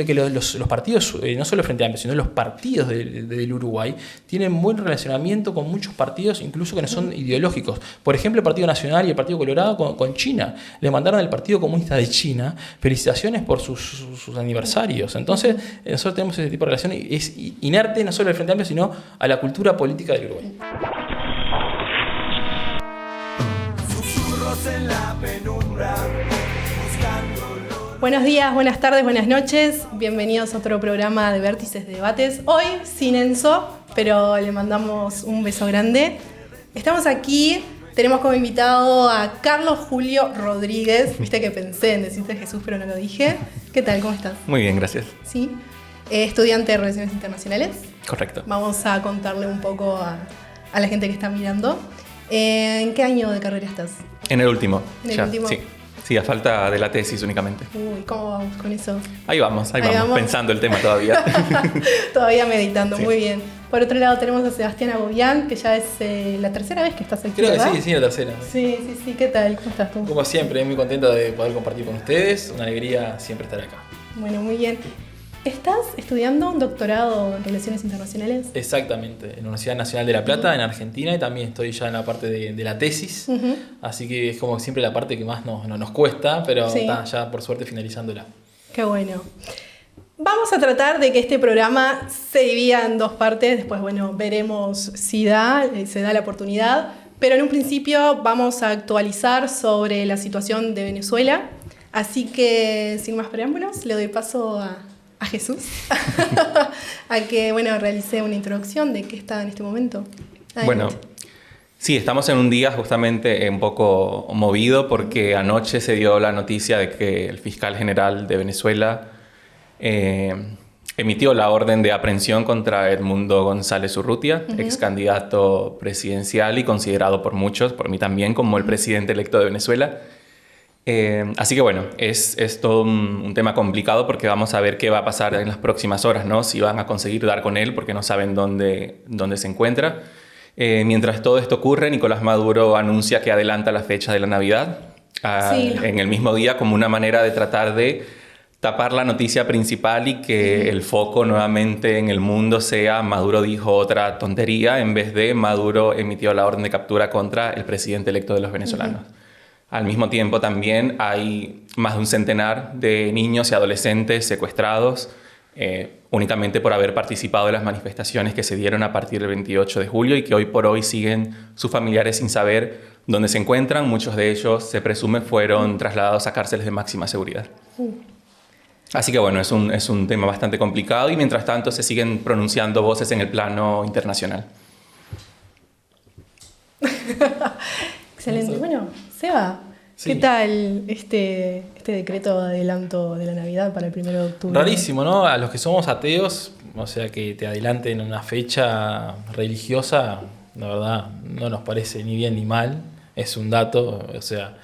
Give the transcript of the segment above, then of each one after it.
que los partidos, no solo el Frente Amplio, sino los partidos del Uruguay, tienen buen relacionamiento con muchos partidos, incluso que no son ideológicos. Por ejemplo, el Partido Nacional y el Partido Colorado con China. Le mandaron al Partido Comunista de China felicitaciones por sus aniversarios. Entonces, nosotros tenemos ese tipo de relación y es inerte no solo al Frente Amplio, sino a la cultura política del Uruguay. Susurros en la penumbra. Buenos días, buenas tardes, buenas noches. Bienvenidos a otro programa de Vértices de Debates. Hoy sin Enzo, pero le mandamos un beso grande. Estamos aquí, tenemos como invitado a Carlos Julio Rodríguez. Viste que pensé en decirte Jesús, pero no lo dije. ¿Qué tal? ¿Cómo estás? Muy bien, gracias. Sí. Estudiante de Relaciones Internacionales. Correcto. Vamos a contarle un poco a la gente que está mirando. ¿En qué año de carrera estás? En el último. ¿En el último? Sí. Sí, a falta de la tesis únicamente. Uy, ¿cómo vamos con eso? Ahí vamos, pensando el tema todavía. Todavía meditando, sí. Muy bien. Por otro lado tenemos a Sebastián Agobián, que ya es la tercera vez que estás aquí, Creo ¿verdad? que sí, la tercera. Sí. ¿Qué tal? ¿Cómo estás tú? Como siempre, muy contento de poder compartir con ustedes. Una alegría siempre estar acá. Bueno, muy bien. ¿Estás estudiando un doctorado en Relaciones Internacionales? Exactamente, en la Universidad Nacional de La Plata, en Argentina, y también estoy ya en la parte de la tesis, así que es como siempre la parte que más nos cuesta, pero sí. Está ya por suerte finalizándola. Qué bueno. Vamos a tratar de que este programa se divida en dos partes, después veremos si se da la oportunidad, pero en un principio vamos a actualizar sobre la situación de Venezuela, así que sin más preámbulos le doy paso a Jesús, a que realice una introducción de qué está en este momento. Adelante. Bueno, sí, estamos en un día justamente un poco movido porque anoche se dio la noticia de que el fiscal general de Venezuela emitió la orden de aprehensión contra Edmundo González Urrutia, ex candidato presidencial y considerado por muchos, por mí también, como el presidente electo de Venezuela. Así que es todo un tema complicado porque vamos a ver qué va a pasar en las próximas horas, ¿no? Si van a conseguir dar con él porque no saben dónde se encuentra. Mientras todo esto ocurre, Nicolás Maduro anuncia que adelanta la fecha de la Navidad en el mismo día como una manera de tratar de tapar la noticia principal y que el foco nuevamente en el mundo sea Maduro dijo otra tontería en vez de Maduro emitió la orden de captura contra el presidente electo de los venezolanos. Al mismo tiempo también hay más de un centenar de niños y adolescentes secuestrados únicamente por haber participado de las manifestaciones que se dieron a partir del 28 de julio y que hoy por hoy siguen sus familiares sin saber dónde se encuentran. Muchos de ellos, se presume, fueron trasladados a cárceles de máxima seguridad. Así que es un tema bastante complicado y mientras tanto se siguen pronunciando voces en el plano internacional. Excelente. Bueno, Seba, ¿qué tal este decreto de adelanto de la Navidad para el 1 de octubre? Rarísimo, ¿no? A los que somos ateos, o sea, que te adelanten una fecha religiosa, la verdad, no nos parece ni bien ni mal. Es un dato, o sea,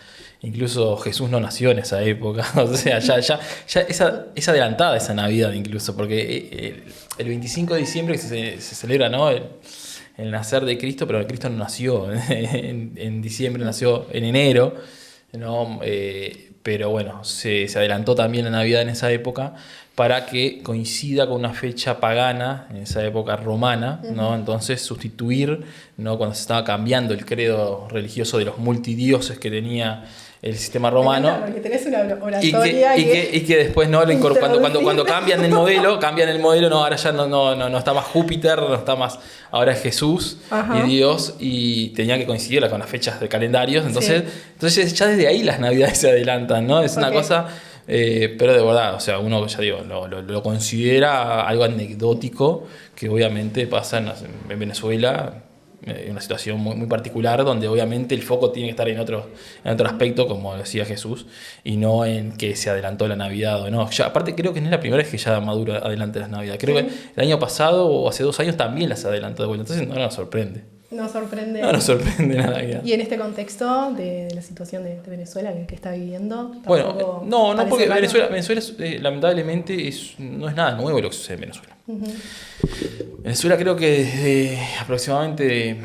incluso Jesús no nació en esa época. O sea, ya es adelantada esa Navidad incluso, porque el 25 de diciembre que se celebra, ¿no? El nacer de Cristo, pero Cristo no nació en diciembre, nació en enero, ¿no? Pero se adelantó también la Navidad en esa época para que coincida con una fecha pagana, en esa época romana, ¿no? Entonces sustituir, ¿no? Cuando se estaba cambiando el credo religioso de los multidioses que tenía el sistema romano. Porque tenés una oratoria y que después no cuando cambian el modelo, no, ahora ya no está más Júpiter, no está más, ahora es Jesús y Dios, y tenía que coincidir con las fechas de calendarios, entonces ya desde ahí las Navidades se adelantan, ¿no? Es una cosa, pero de verdad, o sea, uno ya digo, lo considera algo anecdótico que obviamente pasa en Venezuela. Una situación muy, muy particular donde obviamente el foco tiene que estar en otro aspecto, como decía Jesús, y no en que se adelantó la Navidad o no. Aparte creo que no es la primera vez que ya Maduro adelanta las Navidades. Creo que el año pasado o hace 2 años también las adelantó de vuelta. Entonces no nos sorprende. No nos sorprende la Navidad. Y en este contexto de la situación de Venezuela que está viviendo. Bueno, no porque Venezuela lamentablemente no es nada nuevo lo que sucede en Venezuela. Venezuela creo que desde aproximadamente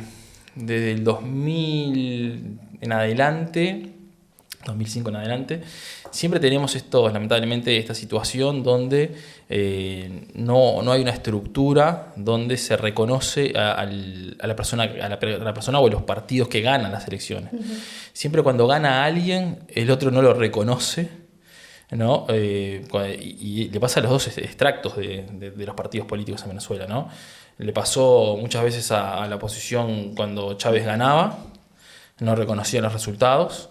desde el 2000 en adelante 2005 en adelante, siempre tenemos lamentablemente esta situación donde no hay una estructura donde se reconoce a la persona o a los partidos que ganan las elecciones. Siempre cuando gana alguien, el otro no lo reconoce, ¿no? Y le pasa a los dos extractos de los partidos políticos en Venezuela, ¿no? Le pasó muchas veces a la oposición cuando Chávez ganaba, no reconocía los resultados.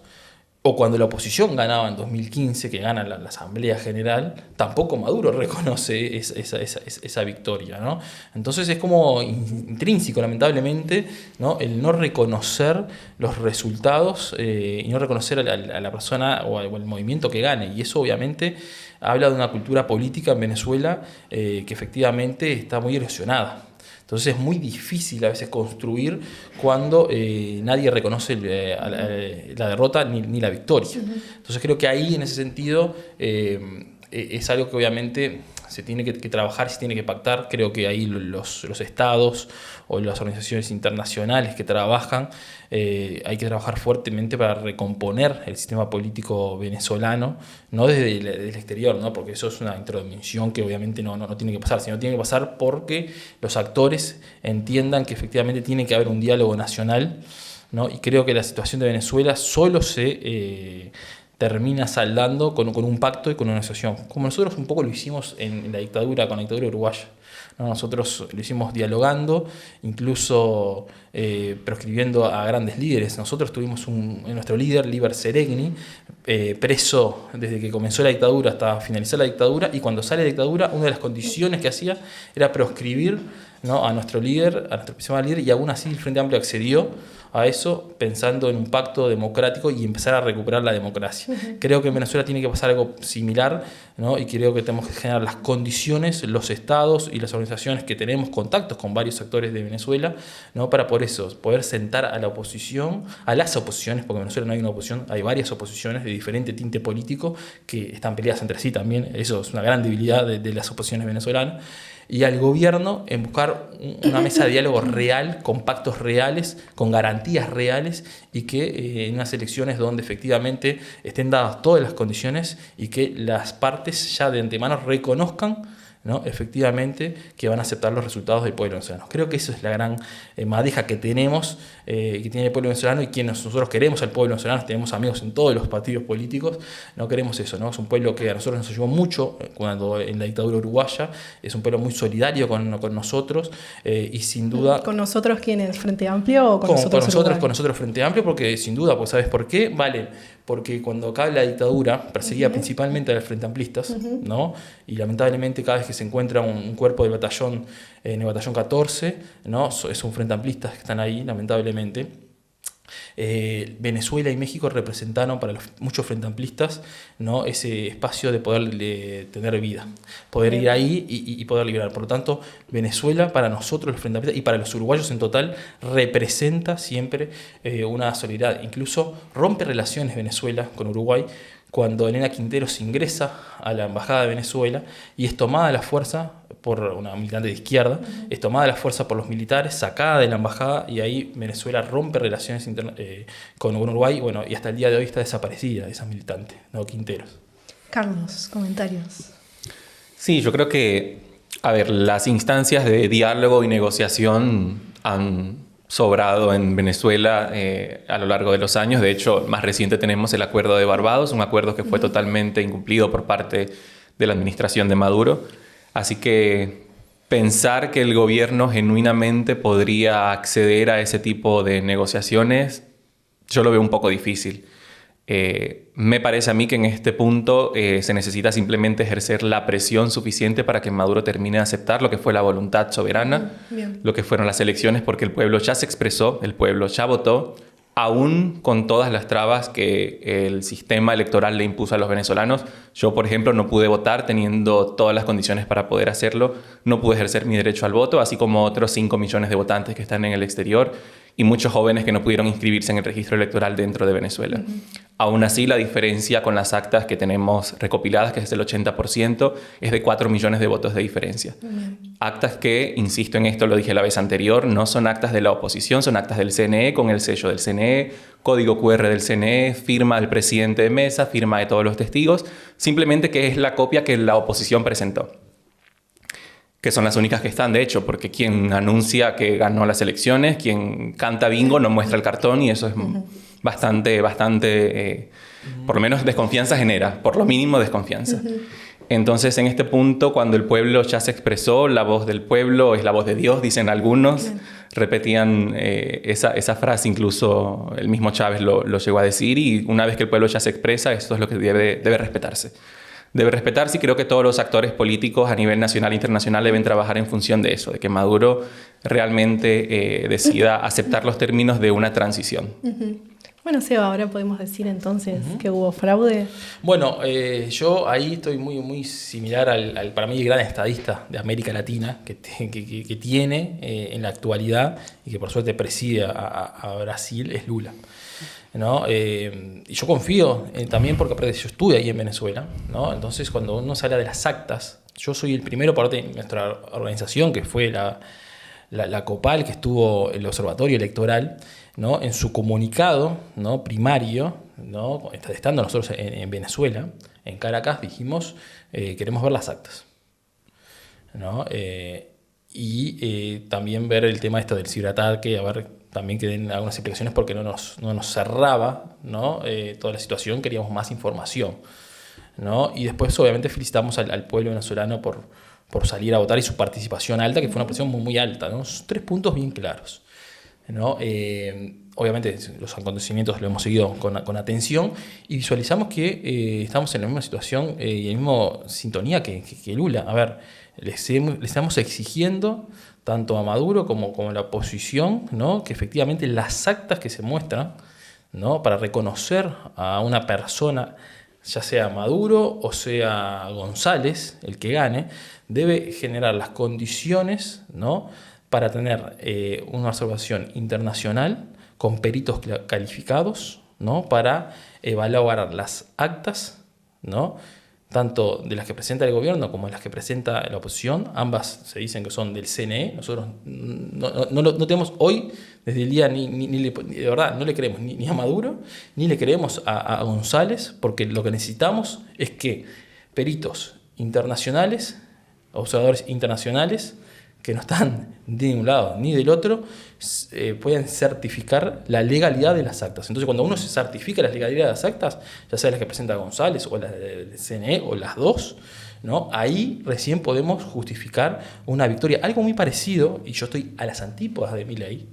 O cuando la oposición ganaba en 2015, que gana la Asamblea General, tampoco Maduro reconoce esa victoria, ¿no? Entonces es como intrínseco, lamentablemente, ¿no? El no reconocer los resultados y no reconocer a la persona o al movimiento que gane. Y eso obviamente habla de una cultura política en Venezuela que efectivamente está muy erosionada. Entonces es muy difícil a veces construir cuando nadie reconoce la derrota ni la victoria. Entonces creo que ahí, en ese sentido, es algo que obviamente se tiene que trabajar, se tiene que pactar. Creo que ahí los estados o las organizaciones internacionales que trabajan, hay que trabajar fuertemente para recomponer el sistema político venezolano, no desde el exterior, ¿no? Porque eso es una intromisión que obviamente no tiene que pasar, sino tiene que pasar porque los actores entiendan que efectivamente tiene que haber un diálogo nacional, ¿no? Y creo que la situación de Venezuela solo se termina saldando con un pacto y con una asociación, como nosotros un poco lo hicimos con la dictadura uruguaya, ¿no? Nosotros lo hicimos dialogando, incluso proscribiendo a grandes líderes. Nosotros tuvimos nuestro líder, Líber Seregni, preso desde que comenzó la dictadura hasta finalizar la dictadura, y cuando sale la dictadura, una de las condiciones que hacía era proscribir, ¿no?, a nuestro líder, a nuestro principal líder, y aún así el Frente Amplio accedió a eso pensando en un pacto democrático y empezar a recuperar la democracia. Creo que en Venezuela tiene que pasar algo similar, ¿no? Y creo que tenemos que generar las condiciones, los estados y las organizaciones que tenemos contactos con varios actores de Venezuela, ¿no?, para poder sentar a la oposición, a las oposiciones, porque en Venezuela no hay una oposición, hay varias oposiciones de diferente tinte político que están peleadas entre sí también. Eso es una gran debilidad de las oposiciones venezolanas. Y al gobierno en buscar una mesa de diálogo real, con pactos reales, con garantías reales, y que en unas elecciones donde efectivamente estén dadas todas las condiciones y que las partes ya de antemano reconozcan, ¿no?, efectivamente, que van a aceptar los resultados del pueblo venezolano. Creo que eso es la gran madeja que tenemos, que tiene el pueblo venezolano, y quienes nosotros queremos al pueblo venezolano, tenemos amigos en todos los partidos políticos, no queremos eso, ¿no? Es un pueblo que a nosotros nos ayudó mucho cuando en la dictadura uruguaya, es un pueblo muy solidario con nosotros, y sin duda... ¿Con nosotros quién es? ¿Frente Amplio o con nosotros Frente Amplio? Porque sin duda, pues ¿sabes por qué? Vale, porque cuando acaba la dictadura perseguía principalmente a los frente amplistas, ¿no? Y lamentablemente cada vez que se encuentra un cuerpo del batallón, en el batallón 14, ¿no?, es un frente amplistas que están ahí, lamentablemente. Venezuela y México representaron para muchos frente amplistas, ¿no?, ese espacio de poder tener vida, poder ir ahí y poder liberar. Por lo tanto, Venezuela para nosotros los frente amplistas y para los uruguayos en total representa siempre una solidaridad. Incluso rompe relaciones Venezuela con Uruguay cuando Elena Quinteros ingresa a la embajada de Venezuela y es tomada a la fuerza por una militante de izquierda, es tomada a la fuerza por los militares, sacada de la embajada, y ahí Venezuela rompe relaciones con Uruguay, bueno, y hasta el día de hoy está desaparecida esa militante, ¿no?, Quinteros. Carlos, comentarios. Sí, yo creo que, las instancias de diálogo y negociación han sobrado en Venezuela a lo largo de los años. De hecho, más reciente tenemos el Acuerdo de Barbados, un acuerdo que fue totalmente incumplido por parte de la administración de Maduro. Así que pensar que el gobierno genuinamente podría acceder a ese tipo de negociaciones, yo lo veo un poco difícil. Me parece a mí que en este punto se necesita simplemente ejercer la presión suficiente para que Maduro termine de aceptar lo que fue la voluntad soberana, lo que fueron las elecciones, porque el pueblo ya se expresó, el pueblo ya votó, aún con todas las trabas que el sistema electoral le impuso a los venezolanos. Yo, por ejemplo, no pude votar teniendo todas las condiciones para poder hacerlo, no pude ejercer mi derecho al voto, así como otros 5 millones de votantes que están en el exterior y muchos jóvenes que no pudieron inscribirse en el registro electoral dentro de Venezuela. Aún así, la diferencia con las actas que tenemos recopiladas, que es del 80%, es de 4 millones de votos de diferencia. Actas que, insisto en esto, lo dije la vez anterior, no son actas de la oposición, son actas del CNE, con el sello del CNE, código QR del CNE, firma del presidente de mesa, firma de todos los testigos, simplemente que es la copia que la oposición presentó. Que son las únicas que están, de hecho, porque quien anuncia que ganó las elecciones, quien canta bingo, no muestra el cartón, y eso es bastante, por lo menos desconfianza genera, por lo mínimo desconfianza. Entonces, en este punto, cuando el pueblo ya se expresó, la voz del pueblo es la voz de Dios, dicen algunos. Repetían esa frase, incluso el mismo Chávez lo llegó a decir, y una vez que el pueblo ya se expresa, esto es lo que debe respetarse. Debe respetarse, y creo que todos los actores políticos a nivel nacional e internacional deben trabajar en función de eso, de que Maduro realmente decida aceptar los términos de una transición. Bueno, Seba, ahora podemos decir entonces que hubo fraude. Bueno, yo ahí estoy muy similar al para mí, el gran estadista de América Latina que tiene en la actualidad, y que por suerte preside a Brasil, es Lula, ¿no? Y yo confío también porque yo estuve ahí en Venezuela, ¿no? Entonces, cuando uno se habla de las actas, yo soy el primero parte de nuestra organización, que fue la COPAL, que estuvo el Observatorio Electoral, ¿no? En su comunicado, ¿no? Primario, ¿no? Estando nosotros en Venezuela, en Caracas, dijimos, queremos ver las actas, ¿no? Y también ver el tema del ciberataque, a ver también que den algunas explicaciones, porque no nos cerraba, ¿no? Toda la situación, queríamos más información, ¿no? Y después, obviamente, felicitamos al pueblo venezolano por salir a votar, y su participación alta, que fue una presión muy alta, ¿no? 3 puntos bien claros, ¿no? Obviamente los acontecimientos lo hemos seguido con atención, y visualizamos que estamos en la misma situación y en la misma sintonía que Lula. A ver, le estamos exigiendo tanto a Maduro como a la oposición, ¿no? Que efectivamente las actas que se muestran, ¿no? Para reconocer a una persona, ya sea Maduro o sea González, el que gane, debe generar las condiciones, ¿no? Para tener una observación internacional con peritos calificados, ¿no? Para evaluar las actas, ¿no? Tanto de las que presenta el gobierno como de las que presenta la oposición. Ambas se dicen que son del CNE. Nosotros no tenemos hoy, desde el día, de verdad, no le creemos ni a Maduro, ni le creemos a González, porque lo que necesitamos es que peritos internacionales, observadores internacionales, que no están de un lado ni del otro, pueden certificar la legalidad de las actas. Entonces, cuando uno se certifica la legalidad de las actas, ya sea las que presenta González o las del CNE o las dos, ¿no? Ahí recién podemos justificar una victoria. Algo muy parecido, y yo estoy a las antípodas de Milei,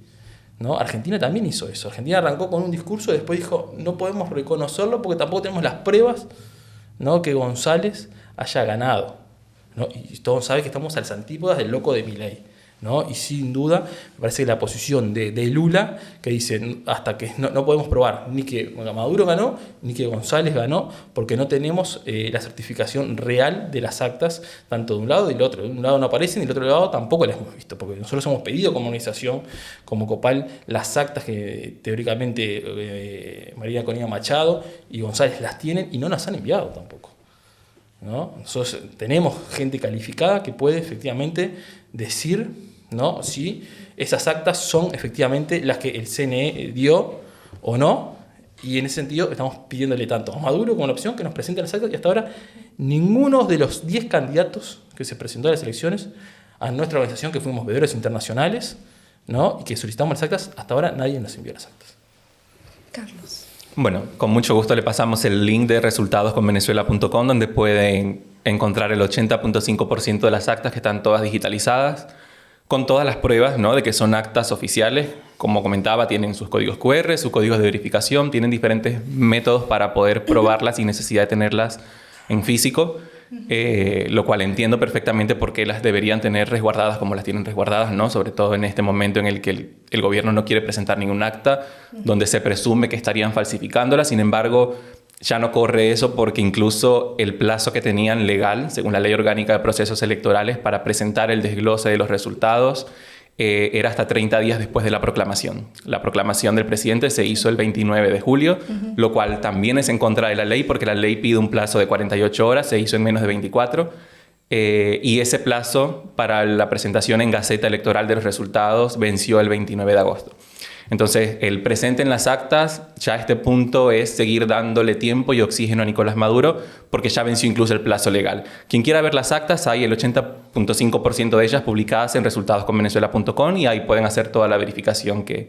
¿no? Argentina también hizo eso. Argentina arrancó con un discurso y después dijo, no podemos reconocerlo porque tampoco tenemos las pruebas, ¿no? Que González haya ganado, ¿no? Y todos saben que estamos a las antípodas del loco de Milei, ¿no? Y sin duda me parece que la posición de Lula, que dice hasta que no podemos probar ni que Maduro ganó ni que González ganó, porque no tenemos la certificación real de las actas, tanto de un lado y del otro. De un lado no aparecen y del otro lado tampoco las hemos visto, porque nosotros hemos pedido como organización, como COPAL, las actas que teóricamente María Corina Machado y González las tienen y no las han enviado tampoco, ¿no? Nosotros tenemos gente calificada que puede efectivamente decir, ¿no? Si esas actas son efectivamente las que el CNE dio o no, y en ese sentido estamos pidiéndole tanto a Maduro como a la opción que nos presenten las actas, y hasta ahora ninguno de los 10 candidatos que se presentó a las elecciones, a nuestra organización, que fuimos veedores internacionales, ¿no? Y que solicitamos las actas, hasta ahora nadie nos envió las actas. Carlos. Bueno, con mucho gusto le pasamos el link de resultadosconvenezuela.com, donde pueden encontrar el 80.5% de las actas, que están todas digitalizadas, con todas las pruebas, ¿no? De que son actas oficiales. Como comentaba, tienen sus códigos QR, sus códigos de verificación, tienen diferentes métodos para poder probarlas sin necesidad de tenerlas en físico, lo cual entiendo perfectamente por qué las deberían tener resguardadas como las tienen resguardadas, ¿no? Sobre todo en este momento en el que el gobierno no quiere presentar ningún acta, donde se presume que estarían falsificándolas. Sin embargo, ya no corre eso, porque incluso el plazo que tenían legal, según la Ley Orgánica de Procesos Electorales, para presentar el desglose de los resultados, era hasta 30 días después de la proclamación. La proclamación del presidente se hizo el 29 de julio, lo cual también es en contra de la ley, porque la ley pide un plazo de 48 horas, se hizo en menos de 24, y ese plazo para la presentación en Gaceta Electoral de los resultados venció el 29 de agosto. Entonces, el presente en las actas, ya a este punto es seguir dándole tiempo y oxígeno a Nicolás Maduro, porque ya venció incluso el plazo legal. Quien quiera ver las actas, hay el 80.5% de ellas publicadas en resultadosconvenezuela.com y ahí pueden hacer toda la verificación que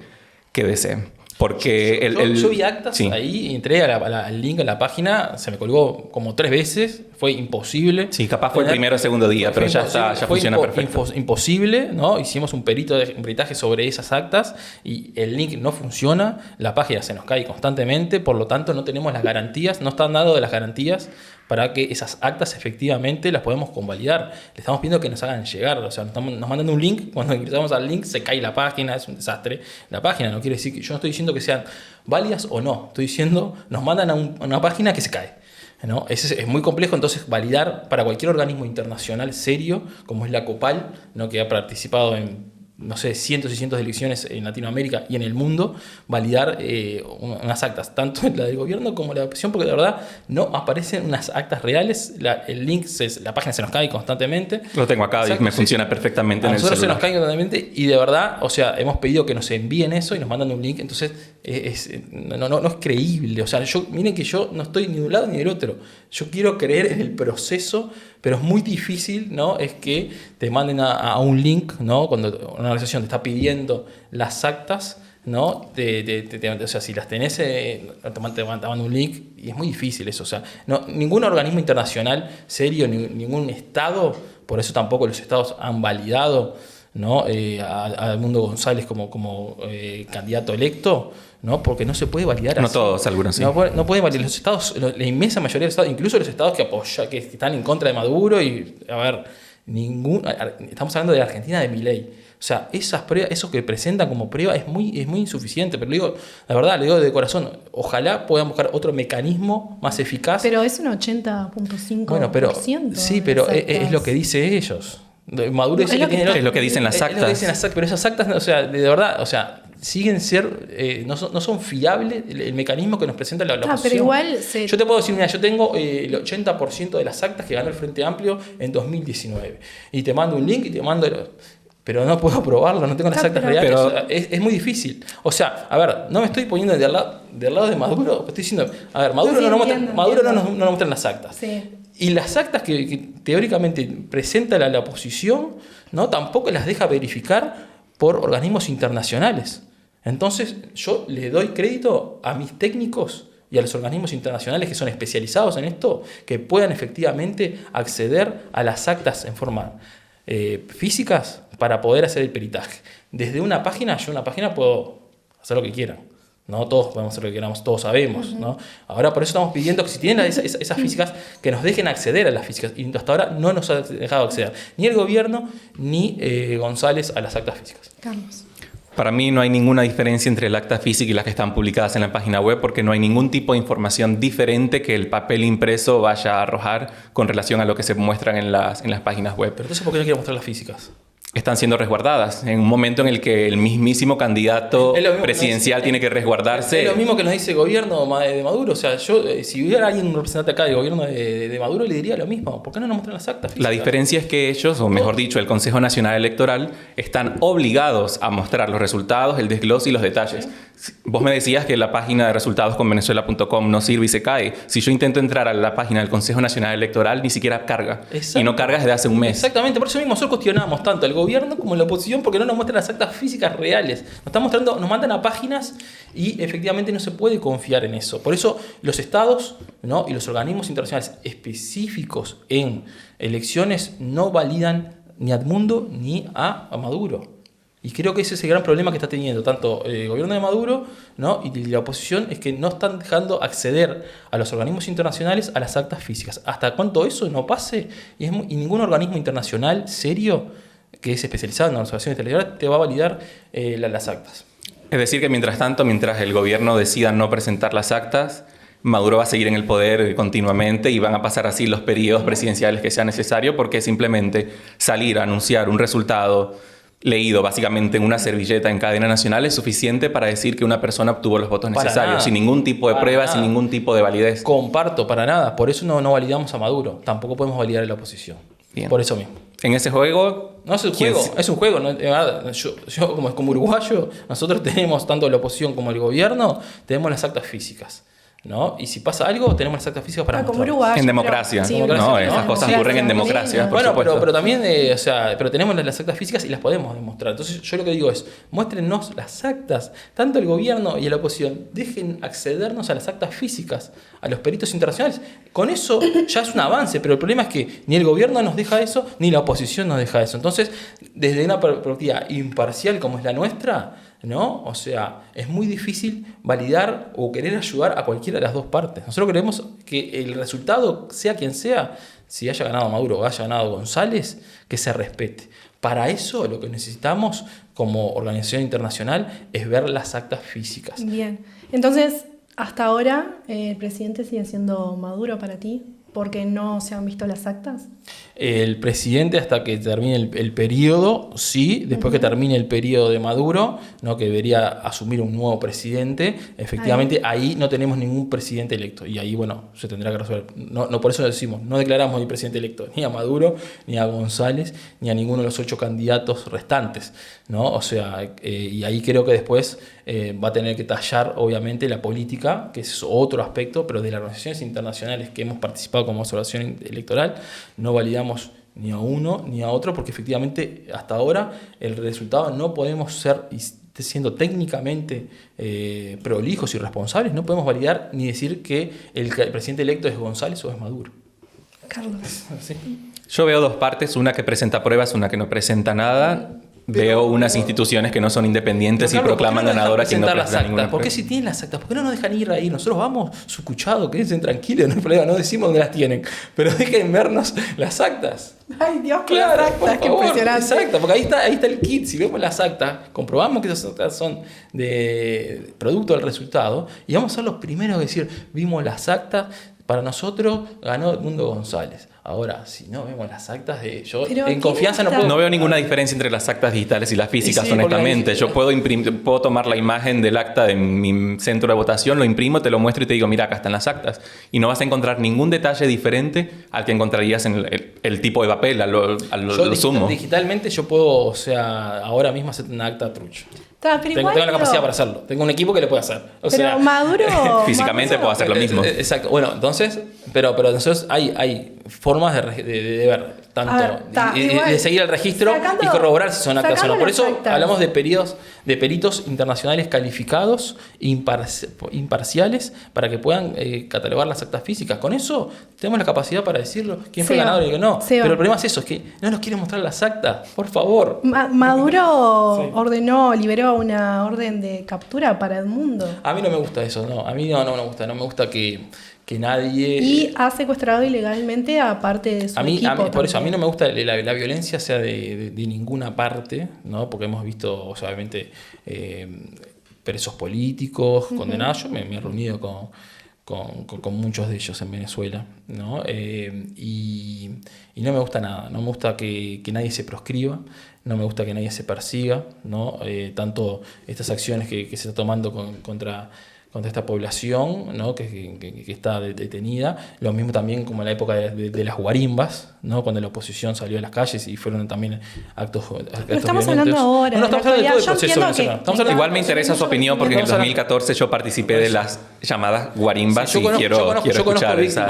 deseen. Porque yo vi actas ahí, entré al link en la página, se me colgó como 3 veces, fue imposible. Sí, capaz fue el primero o segundo día, pero ya funciona perfecto. Imposible, ¿no? Hicimos un peritaje sobre esas actas y el link no funciona, la página se nos cae constantemente, por lo tanto no tenemos las garantías, no están dadas las garantías para que esas actas efectivamente las podemos convalidar. Le estamos pidiendo que nos hagan llegar, o sea, nos mandan un link, cuando ingresamos al link se cae la página, es un desastre. La página no quiere decir que yo no estoy diciendo que sean válidas o no, estoy diciendo nos mandan a una página que se cae, ¿no? Es muy complejo, entonces validar para cualquier organismo internacional serio, como es la COPAL, ¿no? Que ha participado en, no sé, cientos y cientos de elecciones en Latinoamérica y en el mundo, validar unas actas, tanto la del gobierno como la de oposición, porque de verdad no aparecen unas actas reales, el link, la página se nos cae constantemente. Lo tengo acá y me funciona perfectamente en el celular. A nosotros se nos cae constantemente y de verdad, o sea, hemos pedido que nos envíen eso y nos mandan un link, entonces no es creíble. O sea, miren que yo no estoy ni de un lado ni del otro. Yo quiero creer en el proceso, pero es muy difícil, ¿no? Es que te manden a un link, ¿no? Cuando una organización te está pidiendo las actas, ¿no? O sea, si las tenés, te mandan un link y es muy difícil eso. O sea, ningún organismo internacional serio, ningún Estado, por eso tampoco los Estados han validado, ¿no? A Edmundo González como candidato electo, ¿no? Porque no se puede validar así. No todos, algunos sí. No puede validar. Los estados, la inmensa mayoría de los estados, incluso los estados que están en contra de Maduro, y a ver, estamos hablando de la Argentina de Milei. O sea, esas pruebas, eso que presentan como prueba es muy insuficiente. Pero digo, la verdad, le digo de corazón, ojalá puedan buscar otro mecanismo más eficaz. Pero es un 80.5%. Bueno, pero sí, pero es lo que dice ellos. Maduro dice que tiene es lo que dicen las actas. Es lo que dicen las actas, pero esas actas, o sea, de verdad, o sea, siguen no son fiables el mecanismo que nos presenta la oposición. Pero igual yo te puedo decir, mira, yo tengo el 80% de las actas que ganó el Frente Amplio en 2019. Y te mando un link y te mando... Pero no puedo probarlo, no tengo las actas reales. Pero, o sea, es muy difícil. O sea, a ver, no me estoy poniendo del lado de Maduro. Estoy diciendo, a ver, Maduro no nos muestra las actas. Sí. Y las actas que teóricamente presenta la oposición, ¿no? Tampoco las deja verificar por organismos internacionales. Entonces, yo le doy crédito a mis técnicos y a los organismos internacionales que son especializados en esto, que puedan efectivamente acceder a las actas en forma físicas para poder hacer el peritaje. Desde una página, yo en una página puedo hacer lo que quiera. No todos podemos hacer lo que queramos, todos sabemos, ¿no? Ahora por eso estamos pidiendo que si tienen esas físicas, que nos dejen acceder a las físicas. Y hasta ahora no nos ha dejado acceder ni el gobierno ni González a las actas físicas. Carlos. Para mí no hay ninguna diferencia entre el acta física y las que están publicadas en la página web, porque no hay ningún tipo de información diferente que el papel impreso vaya a arrojar con relación a lo que se muestran en las páginas web. Pero entonces, ¿por qué no quiero mostrar las físicas? Están siendo resguardados en un momento en el que el mismísimo candidato presidencial tiene que resguardarse. Es lo mismo que nos dice el gobierno de Maduro. O sea, yo, si hubiera alguien, un representante acá del gobierno de Maduro, le diría lo mismo. ¿Por qué no nos muestran las actas físicas? La diferencia es que ellos, o mejor dicho, el Consejo Nacional Electoral, están obligados a mostrar los resultados, el desglose y los detalles. Vos me decías que la página de resultadosconvenezuela.com no sirve y se cae. Si yo intento entrar a la página del Consejo Nacional Electoral, ni siquiera carga. Exacto. Y no carga desde hace un mes. Exactamente, por eso mismo nosotros cuestionamos tanto al gobierno como a la oposición, porque no nos muestran las actas físicas reales. Nos mandan a páginas y efectivamente no se puede confiar en eso. Por eso los estados, ¿no? Y los organismos internacionales específicos en elecciones no validan ni a Edmundo ni a Maduro. Y creo que ese es el gran problema que está teniendo tanto el gobierno de Maduro, ¿no? Y la oposición, es que no están dejando acceder a los organismos internacionales a las actas físicas. Hasta cuánto eso no pase, y ningún organismo internacional serio que es especializado en observaciones televisoras te va a validar las actas. Es decir, que mientras tanto, mientras el gobierno decida no presentar las actas, Maduro va a seguir en el poder continuamente y van a pasar así los periodos presidenciales que sea necesario, porque simplemente salir a anunciar un resultado leído básicamente en una servilleta en cadena nacional es suficiente para decir que una persona obtuvo los votos necesarios, sin ningún tipo de prueba, sin ningún tipo de validez. Comparto, para nada. Por eso no validamos a Maduro. Tampoco podemos validar a la oposición. Bien. Por eso mismo. En ese juego... No es un juego, es un juego. ¿No? Yo como uruguayo, nosotros tenemos, tanto la oposición como el gobierno, tenemos las actas físicas. ¿No? Y si pasa algo, tenemos las actas físicas para como mostrar. uruguayo. En democracia. Sí, no, esas cosas ocurren en democracia. Bueno, pero también, pero tenemos las actas físicas y las podemos demostrar. Entonces, yo lo que digo es, muéstrennos las actas, tanto el gobierno y la oposición, dejen accedernos a las actas físicas, a los peritos internacionales. Con eso ya es un avance, pero el problema es que ni el gobierno nos deja eso, ni la oposición nos deja eso. Entonces, desde una perspectiva imparcial como es la nuestra, ¿no? O sea, es muy difícil validar o querer ayudar a cualquiera de las dos partes. Nosotros queremos que el resultado, sea quien sea, si haya ganado Maduro o haya ganado González, que se respete. Para eso lo que necesitamos como organización internacional es ver las actas físicas. Bien, entonces, hasta ahora, ¿el presidente sigue siendo Maduro para ti? ¿Porque no se han visto las actas? El presidente hasta que termine el periodo, sí, después que termine el periodo de Maduro, ¿no? Que debería asumir un nuevo presidente, efectivamente ahí no tenemos ningún presidente electo y ahí, bueno, se tendrá que resolver. No, por eso decimos, no declaramos el presidente electo ni a Maduro, ni a González, ni a ninguno de los 8 candidatos restantes, ¿no? O sea, y ahí creo que después va a tener que tallar, obviamente, la política, que es otro aspecto, pero de las organizaciones internacionales que hemos participado como observación electoral, no validamos ni a uno ni a otro, porque efectivamente hasta ahora el resultado no podemos ser, siendo técnicamente prolijos y responsables, no podemos validar ni decir que el presidente electo es González o es Maduro. Carlos. ¿Sí? Yo veo dos partes, una que presenta pruebas, una que no presenta nada. Veo unas instituciones que no son independientes y proclaman ganadora quien no presenta ninguna prueba. ¿Por qué si tienen las actas? ¿Por qué no nos dejan ir ahí? Nosotros vamos sucuchados, quédense tranquilos, no hay problema, no decimos dónde las tienen, pero dejen vernos las actas. Ay, Dios, claro, las actas, qué impresionante. Exacto, porque ahí está el kit. Si vemos las actas, comprobamos que esas actas son de producto del resultado y vamos a ser los primeros a decir, vimos las actas, para nosotros ganó Edmundo González. Ahora, si no vemos las actas, yo pero en confianza no puedo... No veo ninguna diferencia entre las actas digitales y las físicas, sí, honestamente. Yo puedo tomar la imagen del acta de mi centro de votación, lo imprimo, te lo muestro y te digo, mira, acá están las actas. Y no vas a encontrar ningún detalle diferente al que encontrarías en el tipo de papel, a lo sumo. Digitalmente yo puedo, o sea, ahora mismo hacer una acta trucha. Tengo la capacidad para hacerlo. Tengo un equipo que le puede hacer. Pero Maduro... Físicamente puedo hacer lo mismo. Exacto. Bueno, entonces... Pero entonces hay formas de ver, tanto de seguir el registro y corroborar si son actas o no. Por eso hablamos de peritos internacionales calificados, imparciales, para que puedan catalogar las actas físicas. Con eso tenemos la capacidad para decirlo quién fue el ganador y quién no. Pero el problema es eso, es que no nos quieren mostrar las actas, por favor. Maduro liberó una orden de captura para Edmundo. A mí no me gusta eso, no. A mí no me gusta. No me gusta que nadie... Y ha secuestrado ilegalmente a parte de su equipo. Por eso, a mí no me gusta la violencia sea de ninguna parte, ¿no? Porque hemos visto, o sea, obviamente, presos políticos, condenados. Yo me he reunido con muchos de ellos en Venezuela, ¿no? Y no me gusta nada. No me gusta que nadie se proscriba. No me gusta que nadie se persiga, ¿no? Tanto estas acciones que se está tomando contra esta población, ¿no? que está detenida. Lo mismo también como en la época de las guarimbas, ¿no? Cuando la oposición salió a las calles y fueron también actos Pero estamos hablando ahora. No, estamos hablando de todo el proceso venezolano. Igual me interesa su opinión porque en el 2014 yo participé de las llamadas guarimbas y quiero escuchar ese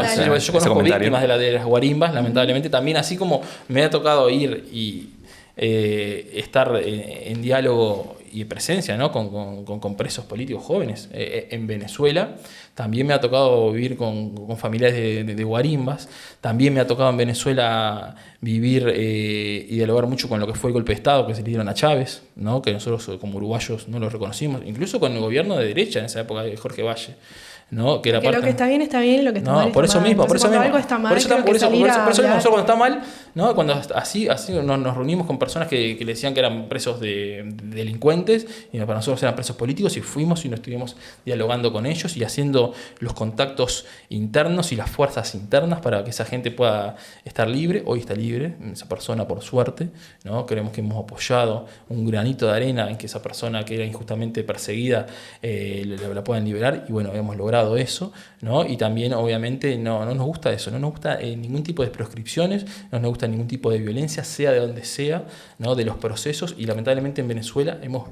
comentario. Víctimas de las guarimbas, lamentablemente. También así como me ha tocado ir y estar en diálogo y presencia, ¿no? con presos políticos jóvenes en Venezuela. También me ha tocado vivir con familiares de guarimbas. También me ha tocado en Venezuela vivir y dialogar mucho con lo que fue el golpe de Estado que se le dieron a Chávez, ¿no? Que nosotros como uruguayos no lo reconocimos, incluso con el gobierno de derecha en esa época de Jorge Valle. ¿No? Que era parte... lo que está bien, lo que está mal. Por eso mismo, por eso mismo. Algo está mal, por eso nosotros cuando está mal, ¿no? Cuando así nos reunimos con personas que le decían que eran presos de delincuentes y para nosotros eran presos políticos y fuimos y nos estuvimos dialogando con ellos y haciendo los contactos internos y las fuerzas internas para que esa gente pueda estar libre. Hoy está libre esa persona, por suerte, ¿no? Creemos que hemos apoyado un granito de arena en que esa persona que era injustamente perseguida la puedan liberar y bueno, hemos logrado lado eso, ¿no? Y también obviamente no nos gusta eso, no nos gusta ningún tipo de proscripciones, no nos gusta ningún tipo de violencia, sea de donde sea, ¿no? De los procesos, y lamentablemente en Venezuela hemos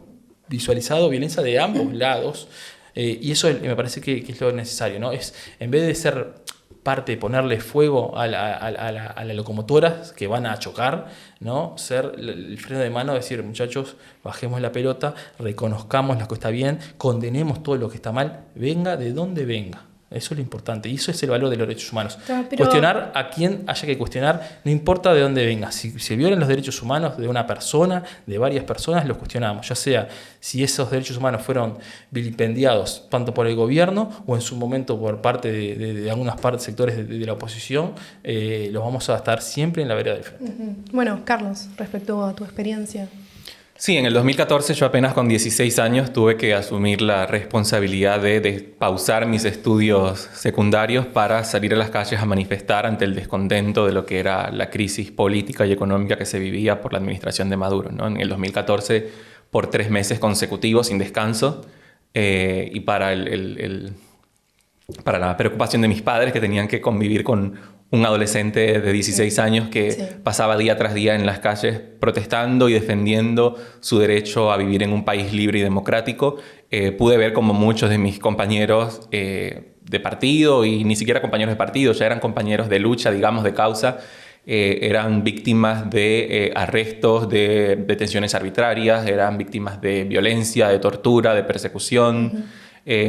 visualizado violencia de ambos lados, y eso me parece que es lo necesario, ¿no? Es, en vez de ser parte de ponerle fuego a las locomotoras que van a chocar, ¿no? Ser el freno de mano, decir, muchachos, bajemos la pelota, reconozcamos lo que está bien, condenemos todo lo que está mal, venga de donde venga. Eso es lo importante, y eso es el valor de los derechos humanos. Cuestionar a quien haya que cuestionar, no importa de dónde venga. Si se violan los derechos humanos de una persona, de varias personas, los cuestionamos. Ya sea si esos derechos humanos fueron vilipendiados tanto por el gobierno o en su momento por parte de algunas sectores de la oposición, los vamos a estar siempre en la vereda del frente. Bueno, Carlos, respecto a tu experiencia. Sí, en el 2014 yo apenas con 16 años tuve que asumir la responsabilidad de pausar mis estudios secundarios para salir a las calles a manifestar ante el descontento de lo que era la crisis política y económica que se vivía por la administración de Maduro, ¿no? En el 2014 por 3 meses consecutivos sin descanso, y para la preocupación de mis padres, que tenían que convivir con un adolescente de 16 años que pasaba día tras día en las calles protestando y defendiendo su derecho a vivir en un país libre y democrático. Pude ver como muchos de mis compañeros de partido, y ni siquiera compañeros de partido, ya eran compañeros de lucha, digamos, de causa, eran víctimas de arrestos, de detenciones arbitrarias, eran víctimas de violencia, de tortura, de persecución.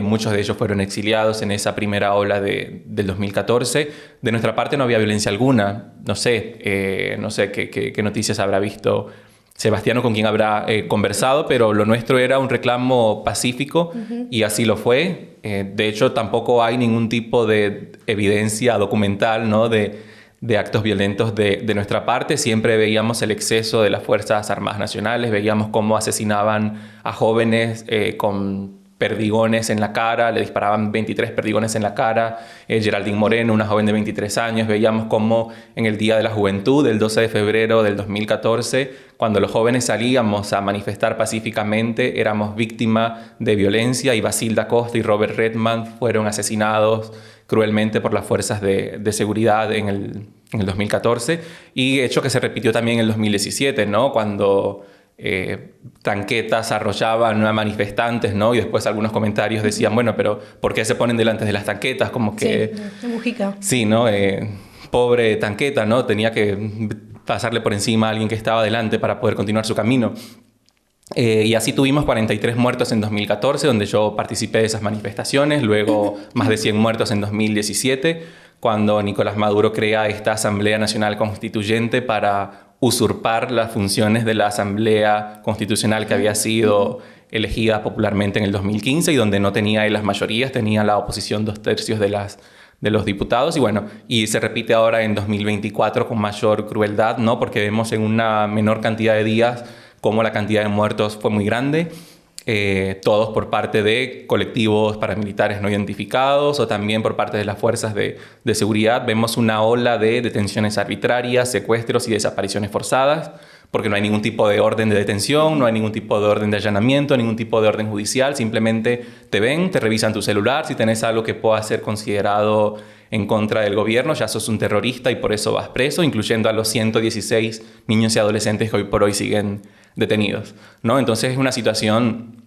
Muchos de ellos fueron exiliados en esa primera ola del 2014. De nuestra parte no había violencia alguna. No sé qué noticias habrá visto Sebastiano, con quien habrá conversado, pero lo nuestro era un reclamo pacífico, y así lo fue. De hecho, tampoco hay ningún tipo de evidencia documental, ¿no? de actos violentos de nuestra parte. Siempre veíamos el exceso de las Fuerzas Armadas Nacionales, veíamos cómo asesinaban a jóvenes con perdigones en la cara, le disparaban 23 perdigones en la cara. Geraldine Moreno, una joven de 23 años, veíamos cómo en el Día de la Juventud, el 12 de febrero del 2014, cuando los jóvenes salíamos a manifestar pacíficamente, éramos víctimas de violencia, y Basilda Costa y Robert Redman fueron asesinados cruelmente por las fuerzas de seguridad en el 2014, y hecho que se repitió también en el 2017, ¿no? Cuando tanquetas arrollaban a manifestantes, ¿no? Y después algunos comentarios decían, bueno, pero ¿por qué se ponen delante de las tanquetas? Como que... Sí, Mujica. Sí, ¿no? Pobre tanqueta, ¿no? Tenía que pasarle por encima a alguien que estaba delante para poder continuar su camino. Y así tuvimos 43 muertos en 2014, donde yo participé de esas manifestaciones. Luego más de 100 muertos en 2017, cuando Nicolás Maduro crea esta Asamblea Nacional Constituyente para usurpar las funciones de la Asamblea Constitucional que había sido elegida popularmente en el 2015, y donde no tenía las mayorías, tenía la oposición 2/3 de los diputados. Y bueno, y se repite ahora en 2024 con mayor crueldad, ¿no? Porque vemos en una menor cantidad de días cómo la cantidad de muertos fue muy grande. Todos por parte de colectivos paramilitares no identificados, o también por parte de las fuerzas de seguridad. Vemos una ola de detenciones arbitrarias, secuestros y desapariciones forzadas, porque no hay ningún tipo de orden de detención, no hay ningún tipo de orden de allanamiento, ningún tipo de orden judicial. Simplemente te ven, te revisan tu celular. Si tenés algo que pueda ser considerado en contra del gobierno, ya sos un terrorista y por eso vas preso, incluyendo a los 116 niños y adolescentes que hoy por hoy siguen detenidos, ¿no? Entonces es una situación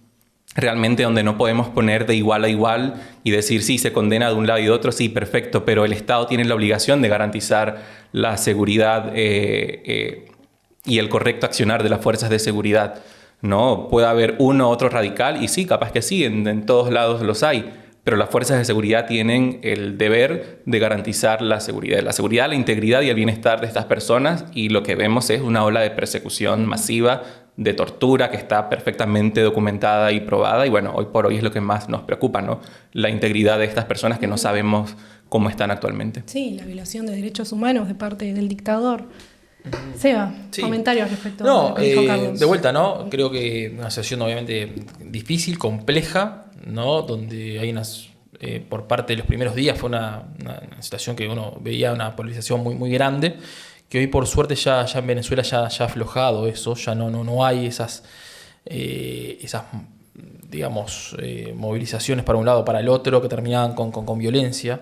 realmente donde no podemos poner de igual a igual y decir, sí, se condena de un lado y de otro, sí, perfecto, pero el Estado tiene la obligación de garantizar la seguridad y el correcto accionar de las fuerzas de seguridad, ¿no? Puede haber uno u otro radical, y sí, capaz que sí, en todos lados los hay, pero las fuerzas de seguridad tienen el deber de garantizar la seguridad, la integridad y el bienestar de estas personas, y lo que vemos es una ola de persecución masiva, de tortura que está perfectamente documentada y probada, y bueno, hoy por hoy es lo que más nos preocupa, ¿no? La integridad de estas personas que no sabemos cómo están actualmente. Sí, la violación de derechos humanos de parte del dictador. Seba, sí. Comentarios respecto a lo que dijo Carlos. De vuelta, ¿no? Creo que una situación obviamente difícil, compleja, ¿no? Donde hay unas... por parte de los primeros días fue una situación que uno veía una polarización muy, muy grande, que hoy por suerte ya en Venezuela ya ha aflojado eso, ya no hay esas digamos, movilizaciones para un lado o para el otro que terminaban con violencia.